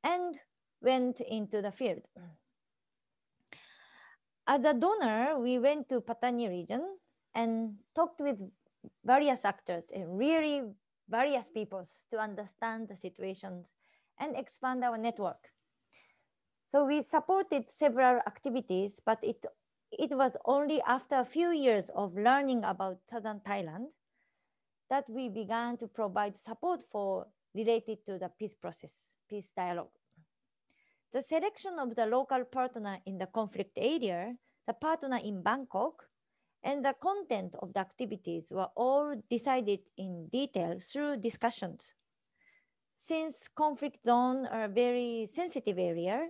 and went into the field. As a donor, we went to Patani region and talked with various actors and really various peoples to understand the situations and expand our network. So we supported several activities, but it was only after a few years of learning about southern Thailand that we began to provide support for related to the peace process, peace dialogue. The selection of the local partner in the conflict area, the partner in Bangkok, and the content of the activities were all decided in detail through discussions. Since conflict zones are a very sensitive area,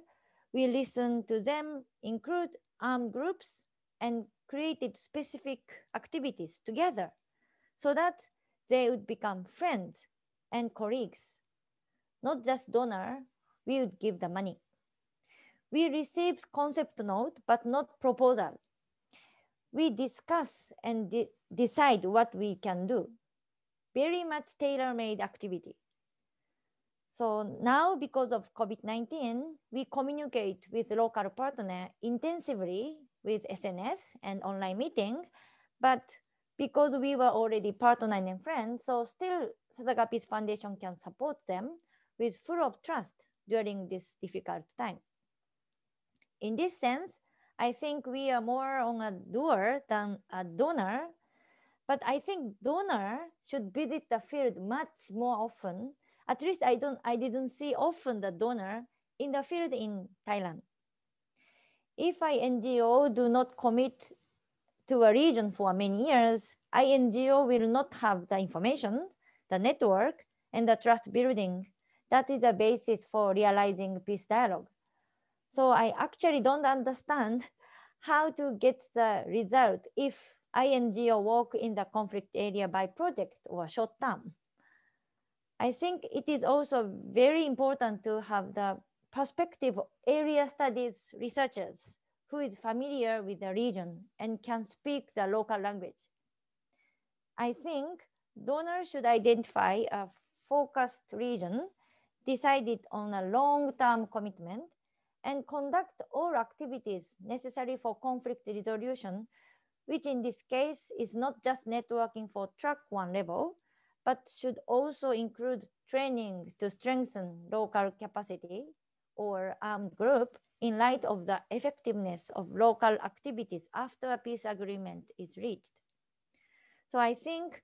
we listened to them, include armed groups, and created specific activities together so that they would become friends and colleagues. Not just donor, we would give the money. We received concept note, but not proposal. We discuss and decide what we can do. Very much tailor-made activity. So now, because of COVID-19, we communicate with local partner intensively with SNS and online meeting, but because we were already partner and friends, so still Sasakawa Peace Foundation can support them with full of trust during this difficult time. In this sense, I think we are more on a doer than a donor, but I think donor should visit the field much more often. At least I didn't see often the donor in the field in Thailand. If NGO do not commit to a region for many years, NGO will not have the information, the network, and the trust building. That is the basis for realizing peace dialogue. So I actually don't understand how to get the result if NGO work in the conflict area by project or short term. I think it is also very important to have the perspective area studies researchers who is familiar with the region and can speak the local language. I think donors should identify a focused region, decide it on a long-term commitment, and conduct all activities necessary for conflict resolution, which in this case is not just networking for track 1 level, but should also include training to strengthen local capacity or armed group in light of the effectiveness of local activities after a peace agreement is reached. So I think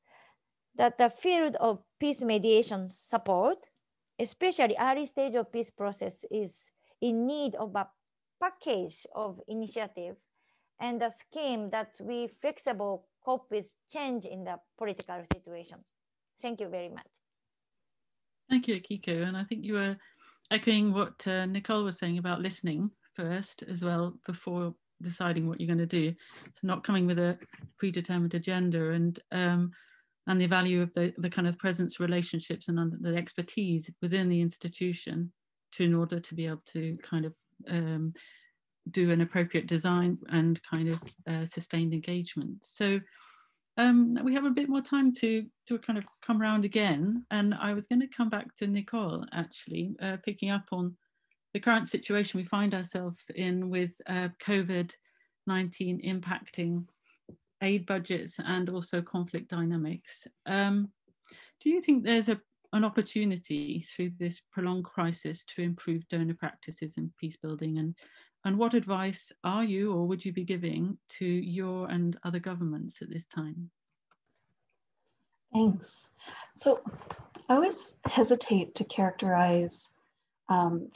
that the field of peace mediation support, especially early stage of peace process, is in need of a package of initiative and a scheme that we flexible cope with change in the political situation. Thank you very much. Thank you, Akiko. And I think you were echoing what Nicole was saying about listening first as well before deciding what you're going to do. So not coming with a predetermined agenda, and the value of the kind of presence, relationships, and the expertise within the institution in order to be able to kind of do an appropriate design and kind of sustained engagement. So we have a bit more time to kind of come around again. And I was going to come back to Nicole, actually, picking up on the current situation we find ourselves in with COVID-19 impacting aid budgets and also conflict dynamics. Do you think there's an opportunity through this prolonged crisis to improve donor practices in peace building? And what advice are you or would you be giving to your and other governments at this time? Thanks. So I always hesitate to characterize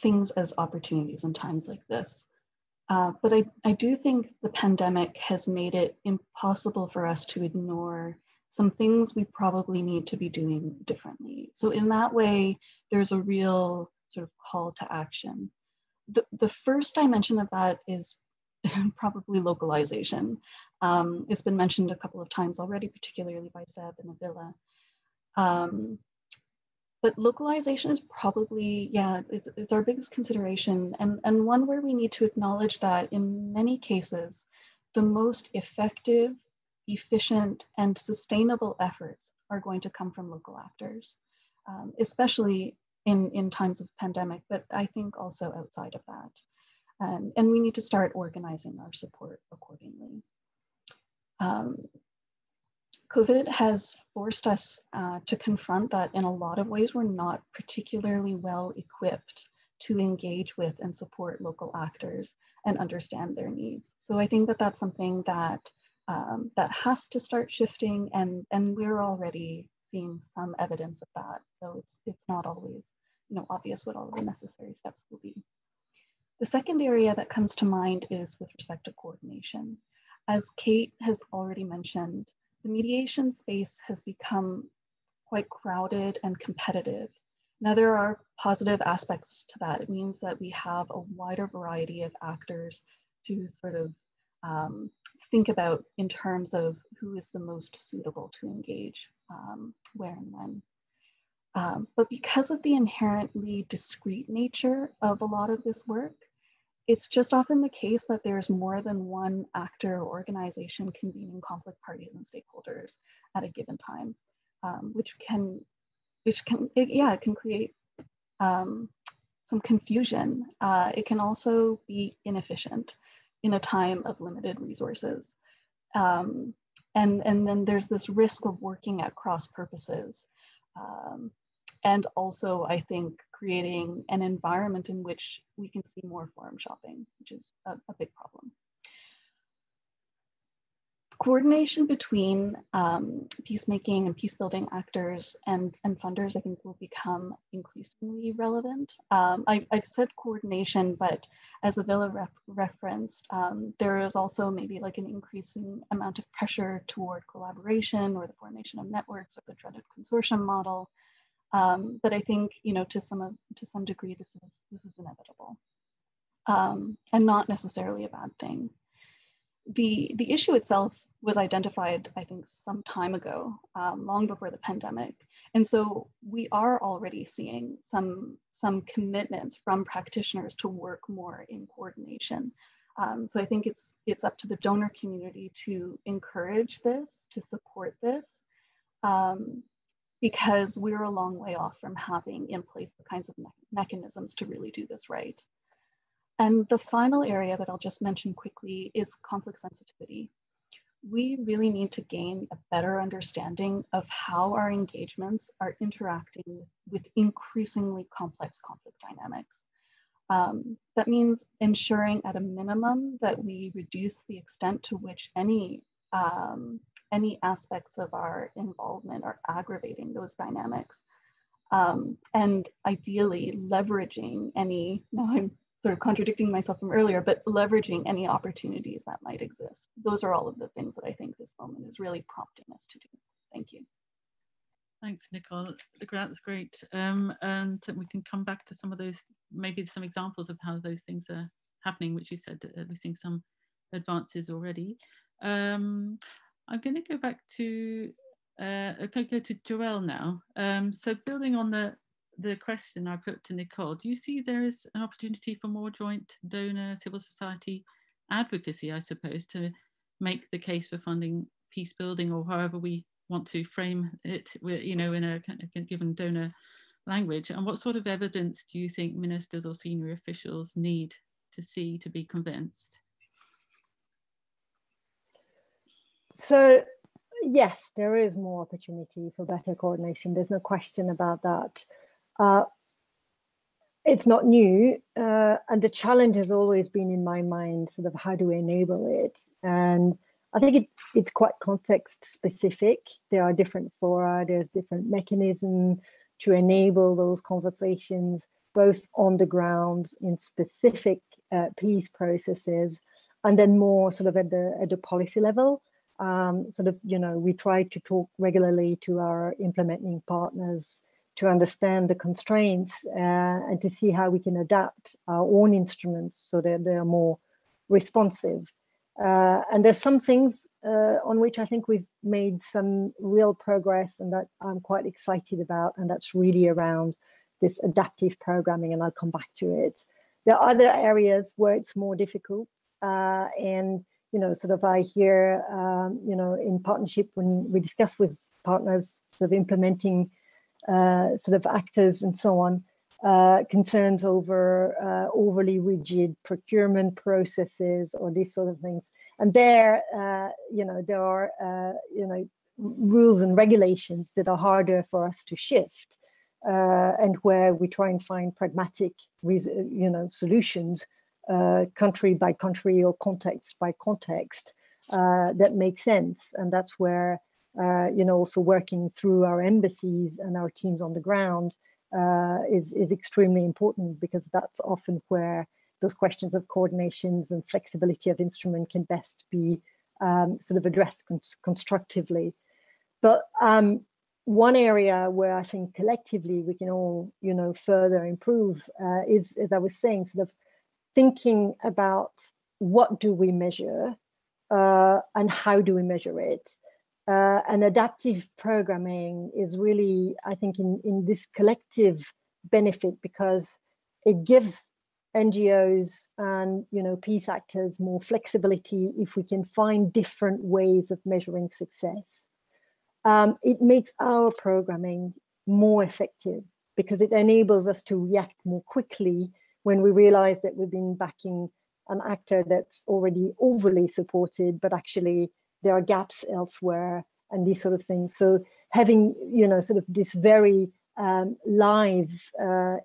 things as opportunities in times like this. But I do think the pandemic has made it impossible for us to ignore some things we probably need to be doing differently. So in that way, there's a real sort of call to action. The first dimension of that is probably localization. It's been mentioned a couple of times already, particularly by Seb and Avila. But localization is probably, yeah, it's our biggest consideration, and one where we need to acknowledge that in many cases, the most effective, efficient, and sustainable efforts are going to come from local actors, especially in times of pandemic, but I think also outside of that. And we need to start organizing our support accordingly. COVID has forced us to confront that in a lot of ways we're not particularly well equipped to engage with and support local actors and understand their needs. So I think that that's something that that has to start shifting, and we're already seeing some evidence of that. So it's not always obvious what all of the necessary steps will be. The second area that comes to mind is with respect to coordination. As Cate has already mentioned, the mediation space has become quite crowded and competitive. Now, there are positive aspects to that. It means that we have a wider variety of actors to sort of think about in terms of who is the most suitable to engage, where and when. But because of the inherently discrete nature of a lot of this work, it's just often the case that there's more than one actor or organization convening conflict parties and stakeholders at a given time, which can create some confusion. It can also be inefficient in a time of limited resources. And then there's this risk of working at cross purposes. And also, I think, creating an environment in which we can see more forum shopping, which is a big problem. Coordination between peacemaking and peace-building actors and funders, I think, will become increasingly relevant. I've said coordination, but as Avila referenced, there is also maybe like an increasing amount of pressure toward collaboration or the formation of networks or the dreaded consortium model. But I think, to some degree, this is inevitable, and not necessarily a bad thing. The issue itself was identified, I think, some time ago, long before the pandemic, and so we are already seeing some commitments from practitioners to work more in coordination. So I think it's up to the donor community to encourage this, to support this, because we're a long way off from having in place the kinds of mechanisms to really do this right. And the final area that I'll just mention quickly is conflict sensitivity. We really need to gain a better understanding of how our engagements are interacting with increasingly complex conflict dynamics. That means ensuring at a minimum that we reduce the extent to which any aspects of our involvement are aggravating those dynamics. And ideally leveraging any, now I'm sort of contradicting myself from earlier, but leveraging any opportunities that might exist. Those are all of the things that I think this moment is really prompting us to do. Thank you. Thanks, Nicole. That's great. And we can come back to some of those, maybe some examples of how those things are happening, which you said we're seeing some advances already. I'm going to go back to, go to Joelle now. So building on the question I put to Nicole, do you see there is an opportunity for more joint donor civil society advocacy, I suppose, to make the case for funding peace building, or however we want to frame it, you know, in a given donor language? And what sort of evidence do you think ministers or senior officials need to see to be convinced? So yes, there is more opportunity for better coordination. There's no question about that. It's not new, and the challenge has always been in my mind, sort of how do we enable it? And I think it's quite context specific. There are different fora, there's different mechanisms to enable those conversations, both on the ground in specific peace processes, and then more sort of at the policy level. Sort of, you know, we try to talk regularly to our implementing partners to understand the constraints and to see how we can adapt our own instruments so that they are more responsive. And there's some things on which I think we've made some real progress and that I'm quite excited about, and that's really around this adaptive programming, and I'll come back to it. There are other areas where it's more difficult, and you know, sort of I hear, you know, in partnership when we discuss with partners, sort of implementing sort of actors and so on, concerns over overly rigid procurement processes or these sort of things. And there, you know, there are, you know, rules and regulations that are harder for us to shift, and where we try and find pragmatic, you know, solutions, country by country or context by context, that make sense. And that's where, you know, also working through our embassies and our teams on the ground is extremely important, because that's often where those questions of coordinations and flexibility of instrument can best be sort of addressed constructively. But one area where I think collectively we can all, you know, further improve is, as I was saying, sort of thinking about what do we measure and how do we measure it. And adaptive programming is really, I think, in this collective benefit, because it gives NGOs and, you know, peace actors more flexibility if we can find different ways of measuring success. It makes our programming more effective because it enables us to react more quickly when we realize that we've been backing an actor that's already overly supported, but actually there are gaps elsewhere and these sort of things. So having, you know, sort of this very live,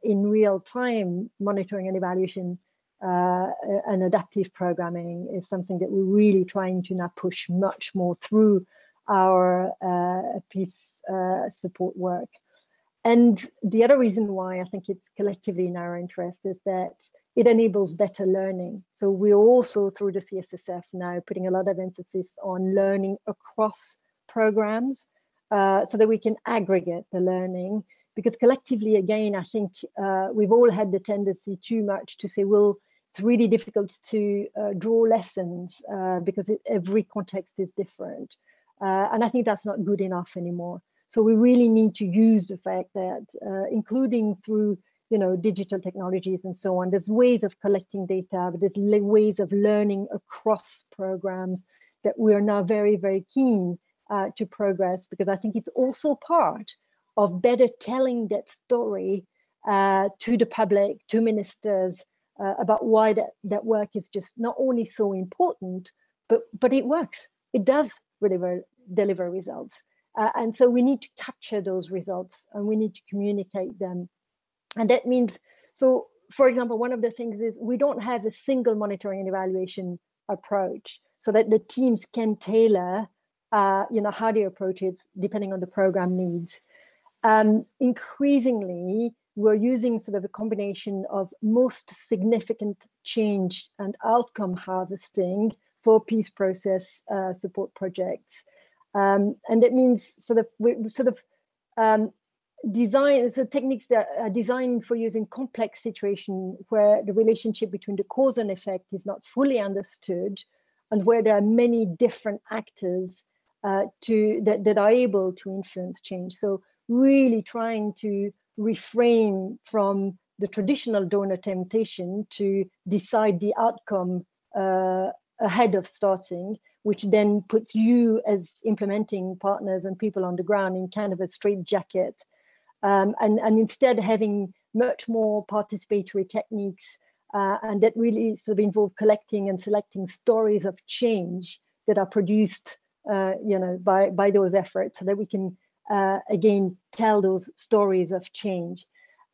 in real time monitoring and evaluation and adaptive programming is something that we're really trying to now push much more through our peace support work. And the other reason why I think it's collectively in our interest is that it enables better learning. So we're also, through the CSSF now, putting a lot of emphasis on learning across programs so that we can aggregate the learning. Because collectively, again, I think we've all had the tendency too much to say, well, it's really difficult to draw lessons because every context is different. And I think that's not good enough anymore. So we really need to use the fact that, including through you know, digital technologies and so on. There's ways of collecting data, but there's ways of learning across programs that we are now very, very keen to progress, because I think it's also part of better telling that story to the public, to ministers, about why that work is just not only so important, but it works. It does deliver results. And so we need to capture those results and we need to communicate them. And that means, so for example, one of the things is we don't have a single monitoring and evaluation approach, so that the teams can tailor you know, how they approach it depending on the program needs. Increasingly, we're using sort of a combination of most significant change and outcome harvesting for peace process support projects. And that means design, so techniques that are designed for using complex situations where the relationship between the cause and effect is not fully understood, and where there are many different actors that are able to influence change. So really trying to refrain from the traditional donor temptation to decide the outcome ahead of starting, which then puts you as implementing partners and people on the ground in kind of a straitjacket, and instead having much more participatory techniques and that really sort of involve collecting and selecting stories of change that are produced you know, by those efforts, so that we can again tell those stories of change.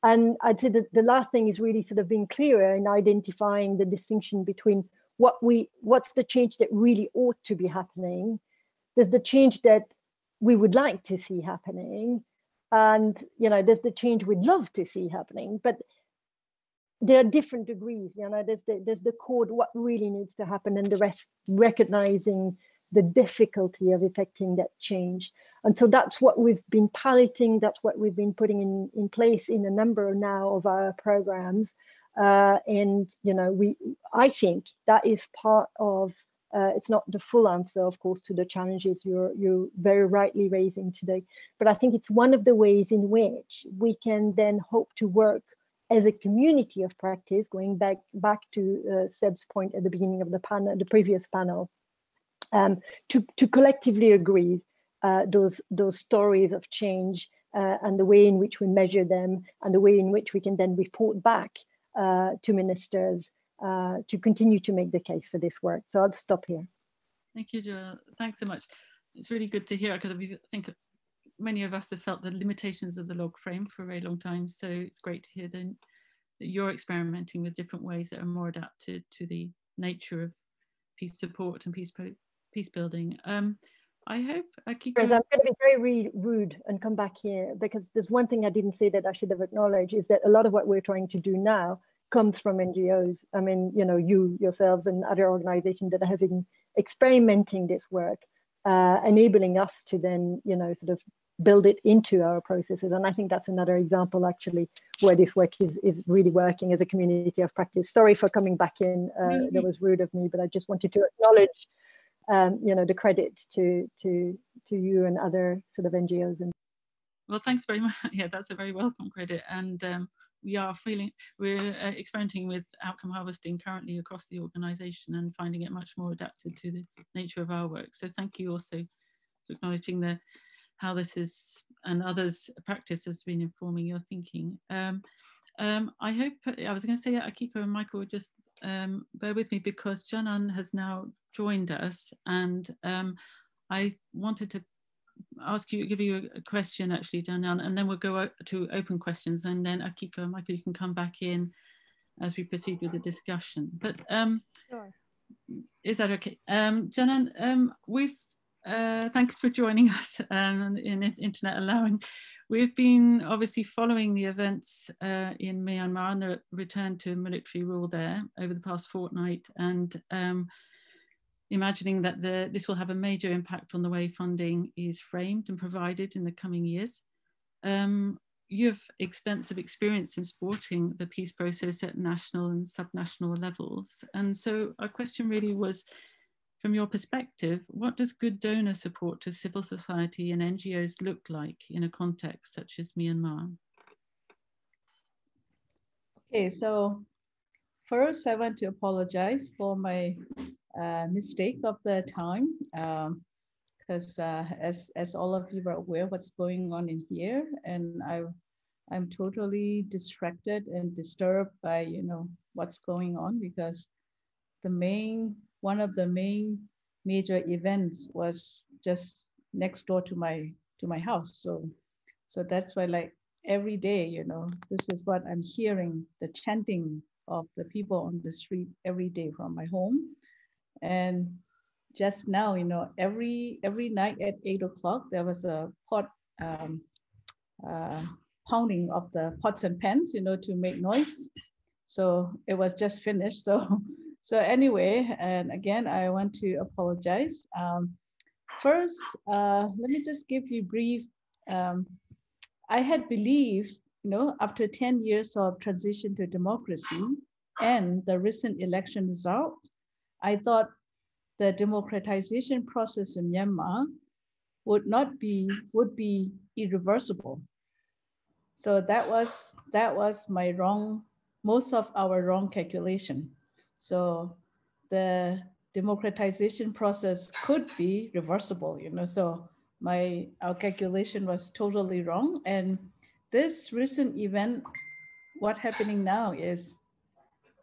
And I'd say that the last thing is really sort of being clearer in identifying the distinction between what's the change that really ought to be happening. There's the change that we would like to see happening, and you know, there's the change we'd love to see happening, but there are different degrees. You know, there's the code, what really needs to happen, and the rest recognizing the difficulty of effecting that change. And so that's what we've been piloting, that's what we've been putting in place in a number now of our programs. And you know, I think that is part of, it's not the full answer, of course, to the challenges you're very rightly raising today, but I think it's one of the ways in which we can then hope to work as a community of practice, going back to Seb's point at the beginning of the panel, the previous panel, to collectively agree those stories of change and the way in which we measure them, and the way in which we can then report back to ministers to continue to make the case for this work. So I'll stop here. Thank you, Joelle. Thanks so much. It's really good to hear, because I think many of us have felt the limitations of the log frame for a very long time. So it's great to hear that you're experimenting with different ways that are more adapted to the nature of peace support and peace building. I hope Akiko. I'm going to be very rude and come back here, because there's one thing I didn't say that I should have acknowledged, is that a lot of what we're trying to do now comes from NGOs. I mean, you know, you yourselves and other organizations that are experimenting this work, enabling us to then, you know, sort of build it into our processes. And I think that's another example actually where this work is really working as a community of practice. Sorry for coming back in, that was rude of me, but I just wanted to acknowledge you know, the credit to you and other sort of NGOs. And well, thanks very much. Yeah, that's a very welcome credit. And we're experimenting with outcome harvesting currently across the organisation and finding it much more adapted to the nature of our work. So thank you also for acknowledging how this is and others' practice has been informing your thinking. I hope, I was going to say, Akiko and Michael, just bear with me, because Janan has now joined us, and I wanted to give you a question actually, Janan, and then we'll go to open questions, and then Akiko and Michael, you can come back in as we proceed with the discussion. But sure. Is that okay? Janan, thanks for joining us in internet allowing. We've been obviously following the events in Myanmar and the return to military rule there over the past fortnight, and imagining that this will have a major impact on the way funding is framed and provided in the coming years. You have extensive experience in supporting the peace process at national and subnational levels. And so our question really was, from your perspective, what does good donor support to civil society and NGOs look like in a context such as Myanmar? Okay, so first I want to apologize for my mistake of the time, because as all of you are aware what's going on in here, and I'm totally distracted and disturbed by what's going on, because one of the main major events was just next door to my house. So that's why, like, every day, this is what I'm hearing, the chanting of the people on the street every day from my home. And just now, every night at 8 o'clock, there was a pot pounding of the pots and pans, to make noise. So it was just finished. So anyway, and again, I want to apologize. First, let me just give you brief. I had believed, after 10 years of transition to democracy and the recent election result, I thought the democratization process in Myanmar would be irreversible. So that was my most of our wrong calculation. So the democratization process could be reversible, so our calculation was totally wrong. And this recent event, what's happening now, is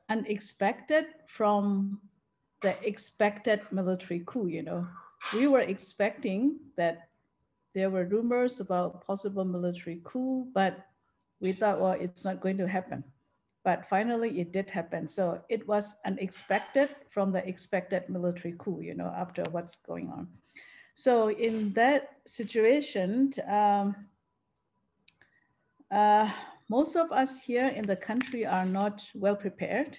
unexpected from the expected military coup. We were expecting that there were rumors about possible military coup, but we thought, well, it's not going to happen. But finally, it did happen. So it was unexpected from the expected military coup, after what's going on. So in that situation, most of us here in the country are not well prepared,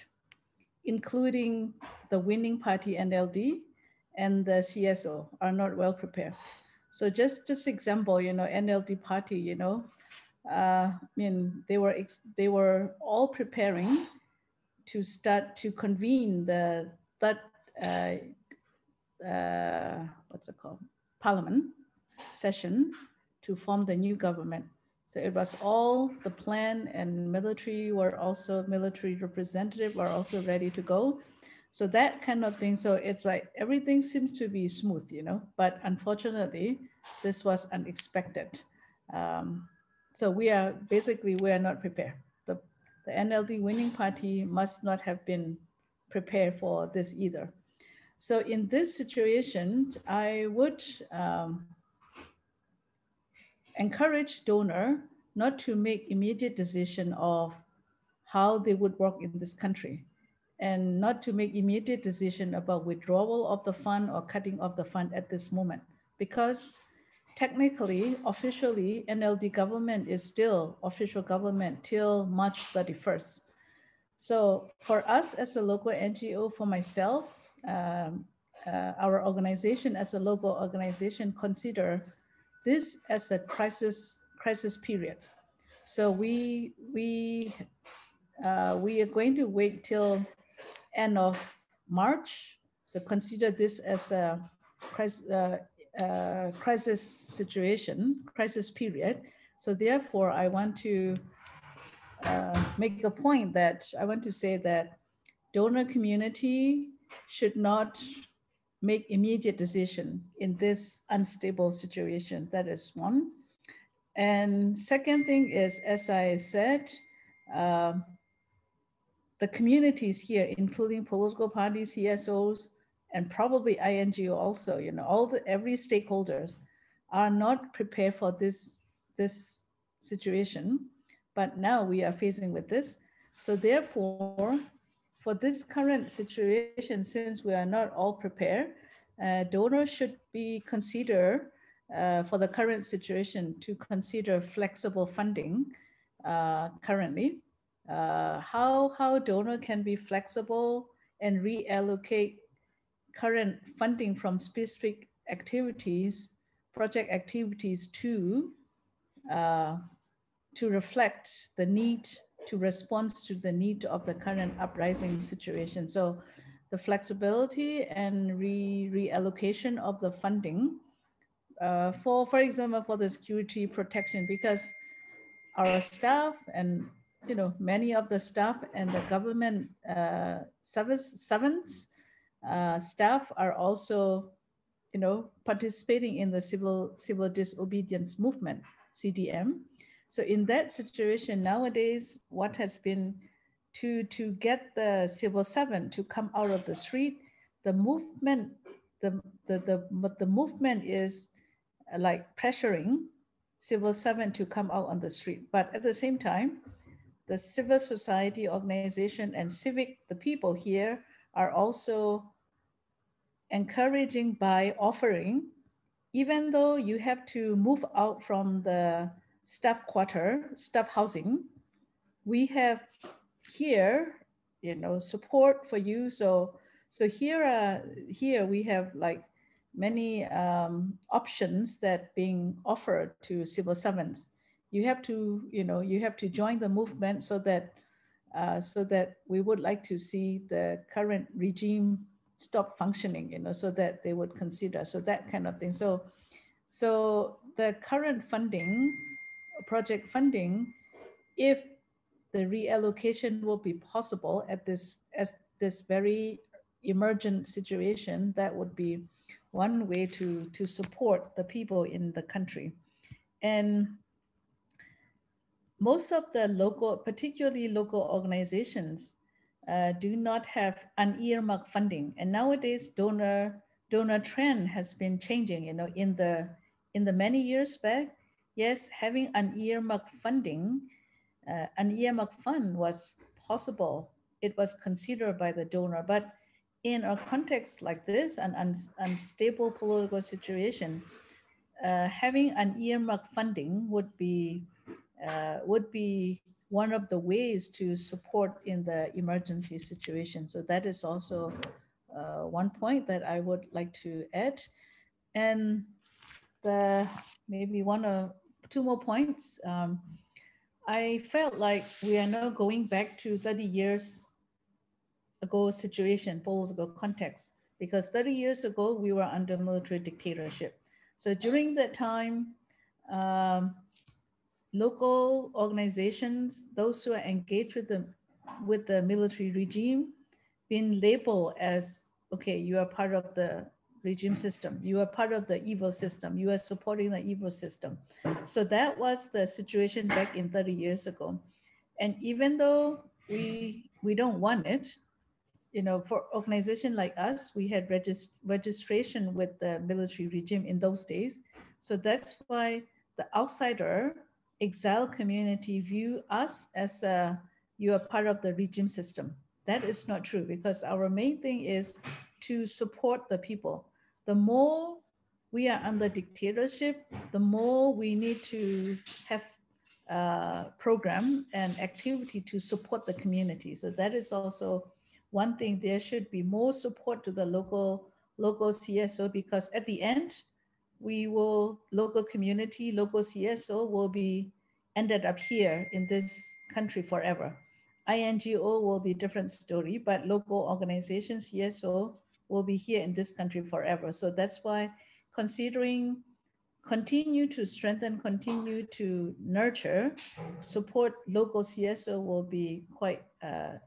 including the winning party NLD and the CSO are not well prepared. So just example, NLD party, I mean, they were all preparing to start to convene the third, what's it called, parliament sessions to form the new government. So it was all the plan, and military representatives were also ready to go. So that kind of thing. So it's like everything seems to be smooth, but unfortunately, this was unexpected. So we are not prepared. The NLD winning party must not have been prepared for this either. So in this situation, I would encourage donor not to make immediate decision of how they would work in this country, and not to make immediate decision about withdrawal of the fund or cutting of the fund at this moment, because technically, officially, NLD government is still official government till March 31st. So for us as a local NGO, for myself, our organization as a local organization consider this as a crisis period. So we are going to wait till end of March. So consider this as a crisis situation, crisis period. So therefore, I want to make a point that I want to say that donor community should not make immediate decision in this unstable situation. That is one. And second thing is, as I said, the communities here, including political parties, CSOs, and probably INGO also, every stakeholders are not prepared for this situation, but now we are facing with this. So therefore, for this current situation, since we are not all prepared, donors should be considered for the current situation to consider flexible funding currently. How donor can be flexible and reallocate current funding from specific activities, project activities to reflect the need, to respond to the need of the current uprising situation. So the flexibility and reallocation of the funding for example, for the security protection, because our staff and you know, many of the staff and the government servants, staff are also, you know, participating in the civil disobedience movement, CDM. So in that situation nowadays, what has been to get the civil servant to come out of the street, the movement, the movement is like pressuring civil servant to come out on the street. But at the same time, the civil society organization and the people here are also encouraging by offering, even though you have to move out from the staff quarter, staff housing, we have here, you know, support for you. So here we have like many options that being offered to civil servants. You have to, you know, you have to join the movement so that we would like to see the current regime stop functioning, you know, so that they would consider, so that kind of thing. So the current funding, project funding, if the reallocation will be possible at this very emergent situation, that would be one way to support the people in the country. And most of the local, particularly local organizations, do not have unearmarked funding. And nowadays, donor trend has been changing. You know, in the many years back, yes, having unearmarked funding, unearmarked fund was possible. It was considered by the donor, but in a context like this, an unstable political situation, having unearmarked funding would be one of the ways to support in the emergency situation. So that is also one point that I would like to add. And maybe one or two more points. I felt like we are now going back to 30 years ago situation, political context, because 30 years ago, we were under military dictatorship. So during that time, local organizations, those who are engaged with the military regime, been labeled as, okay, you are part of the regime system, you are part of the evil system, you are supporting the evil system. So that was the situation back in 30 years ago. And even though we don't want it, you know, for organization like us, we had registration with the military regime in those days. So that's why the outsider exile community view us as you are part of the regime system. That is not true, because our main thing is to support the people. The more we are under dictatorship, the more we need to have program and activity to support the community. So that is also one thing. There should be more support to the local CSO, because at the end, local community, local CSO will be ended up here in this country forever. INGO will be different story, but local organizations, CSO, will be here in this country forever. So that's why considering continue to strengthen, continue to nurture, support local CSO will be quite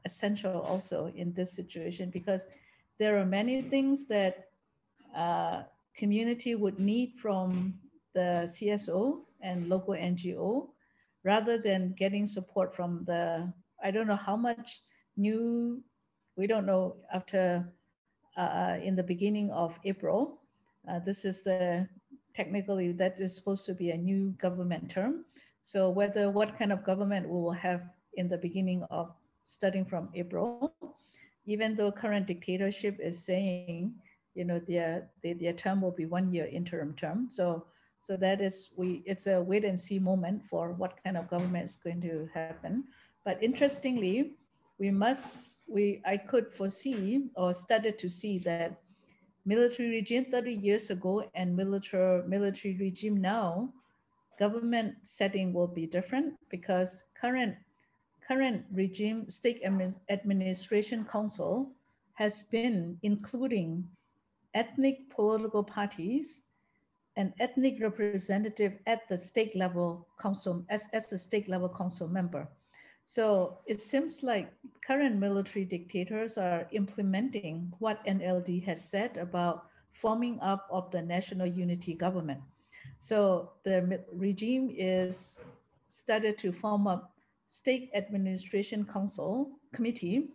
essential also in this situation, because there are many things that community would need from the CSO and local NGO, rather than getting support from the, I don't know how much new, we don't know after in the beginning of April, this is technically that is supposed to be a new government term. So what kind of government we will have in the beginning of starting from April, even though current dictatorship is saying, you know, their term will be 1 year interim term. So that is, it's a wait and see moment for what kind of government is going to happen. But interestingly, I could foresee or started to see that military regime 30 years ago and military regime now, government setting will be different, because current regime state administration council has been including ethnic political parties and ethnic representative at the state level council as a state level council member. So it seems like current military dictators are implementing what NLD has said about forming up of the national unity government. So the regime is started to form up state administration council committee,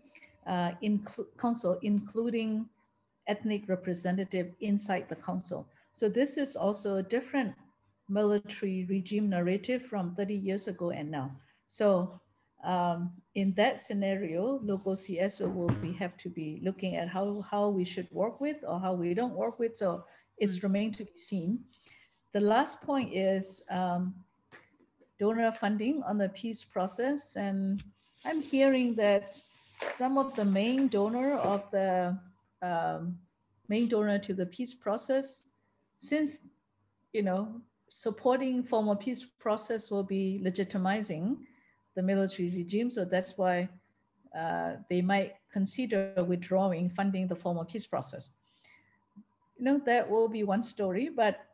including ethnic representative inside the council. So this is also a different military regime narrative from 30 years ago and now. So in that scenario, local CSO will have to be looking at how we should work with or how we don't work with. So it's remained to be seen. The last point is donor funding on the peace process. And I'm hearing that some of the main donor of the main donor to the peace process, since, you know, supporting formal peace process will be legitimizing the military regime. So that's why they might consider withdrawing funding the formal peace process. You know, that will be one story, but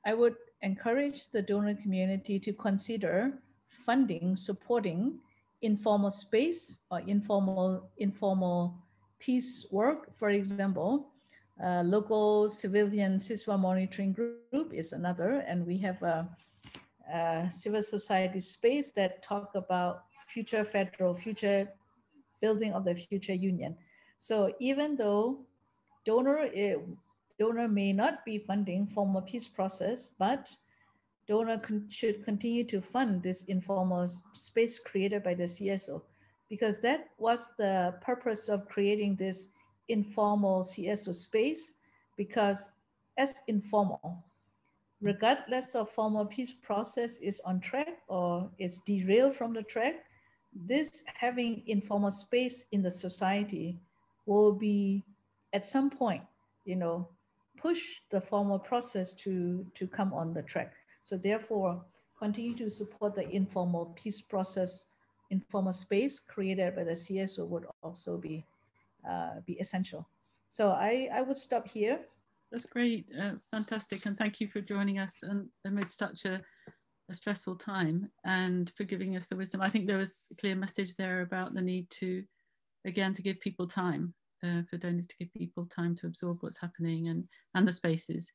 I would encourage the donor community to consider funding, supporting informal space or informal peace work. For example, local civilian CISWA monitoring group is another, and we have a civil society space that talk about future building of the future union. So even though donor may not be funding formal peace process, but donor should continue to fund this informal space created by the CSO, because that was the purpose of creating this informal CSO space, because as informal, regardless of formal peace process is on track or is derailed from the track, this having informal space in the society will be at some point, you know, push the formal process to come on the track. So therefore, continue to support the informal peace process, informal space created by the CSO would also be essential. So I would stop here. That's great, fantastic, and thank you for joining us and amid such a stressful time and for giving us the wisdom. I think there was a clear message there about the need to, again, to give people time, for donors to give people time to absorb what's happening and the spaces.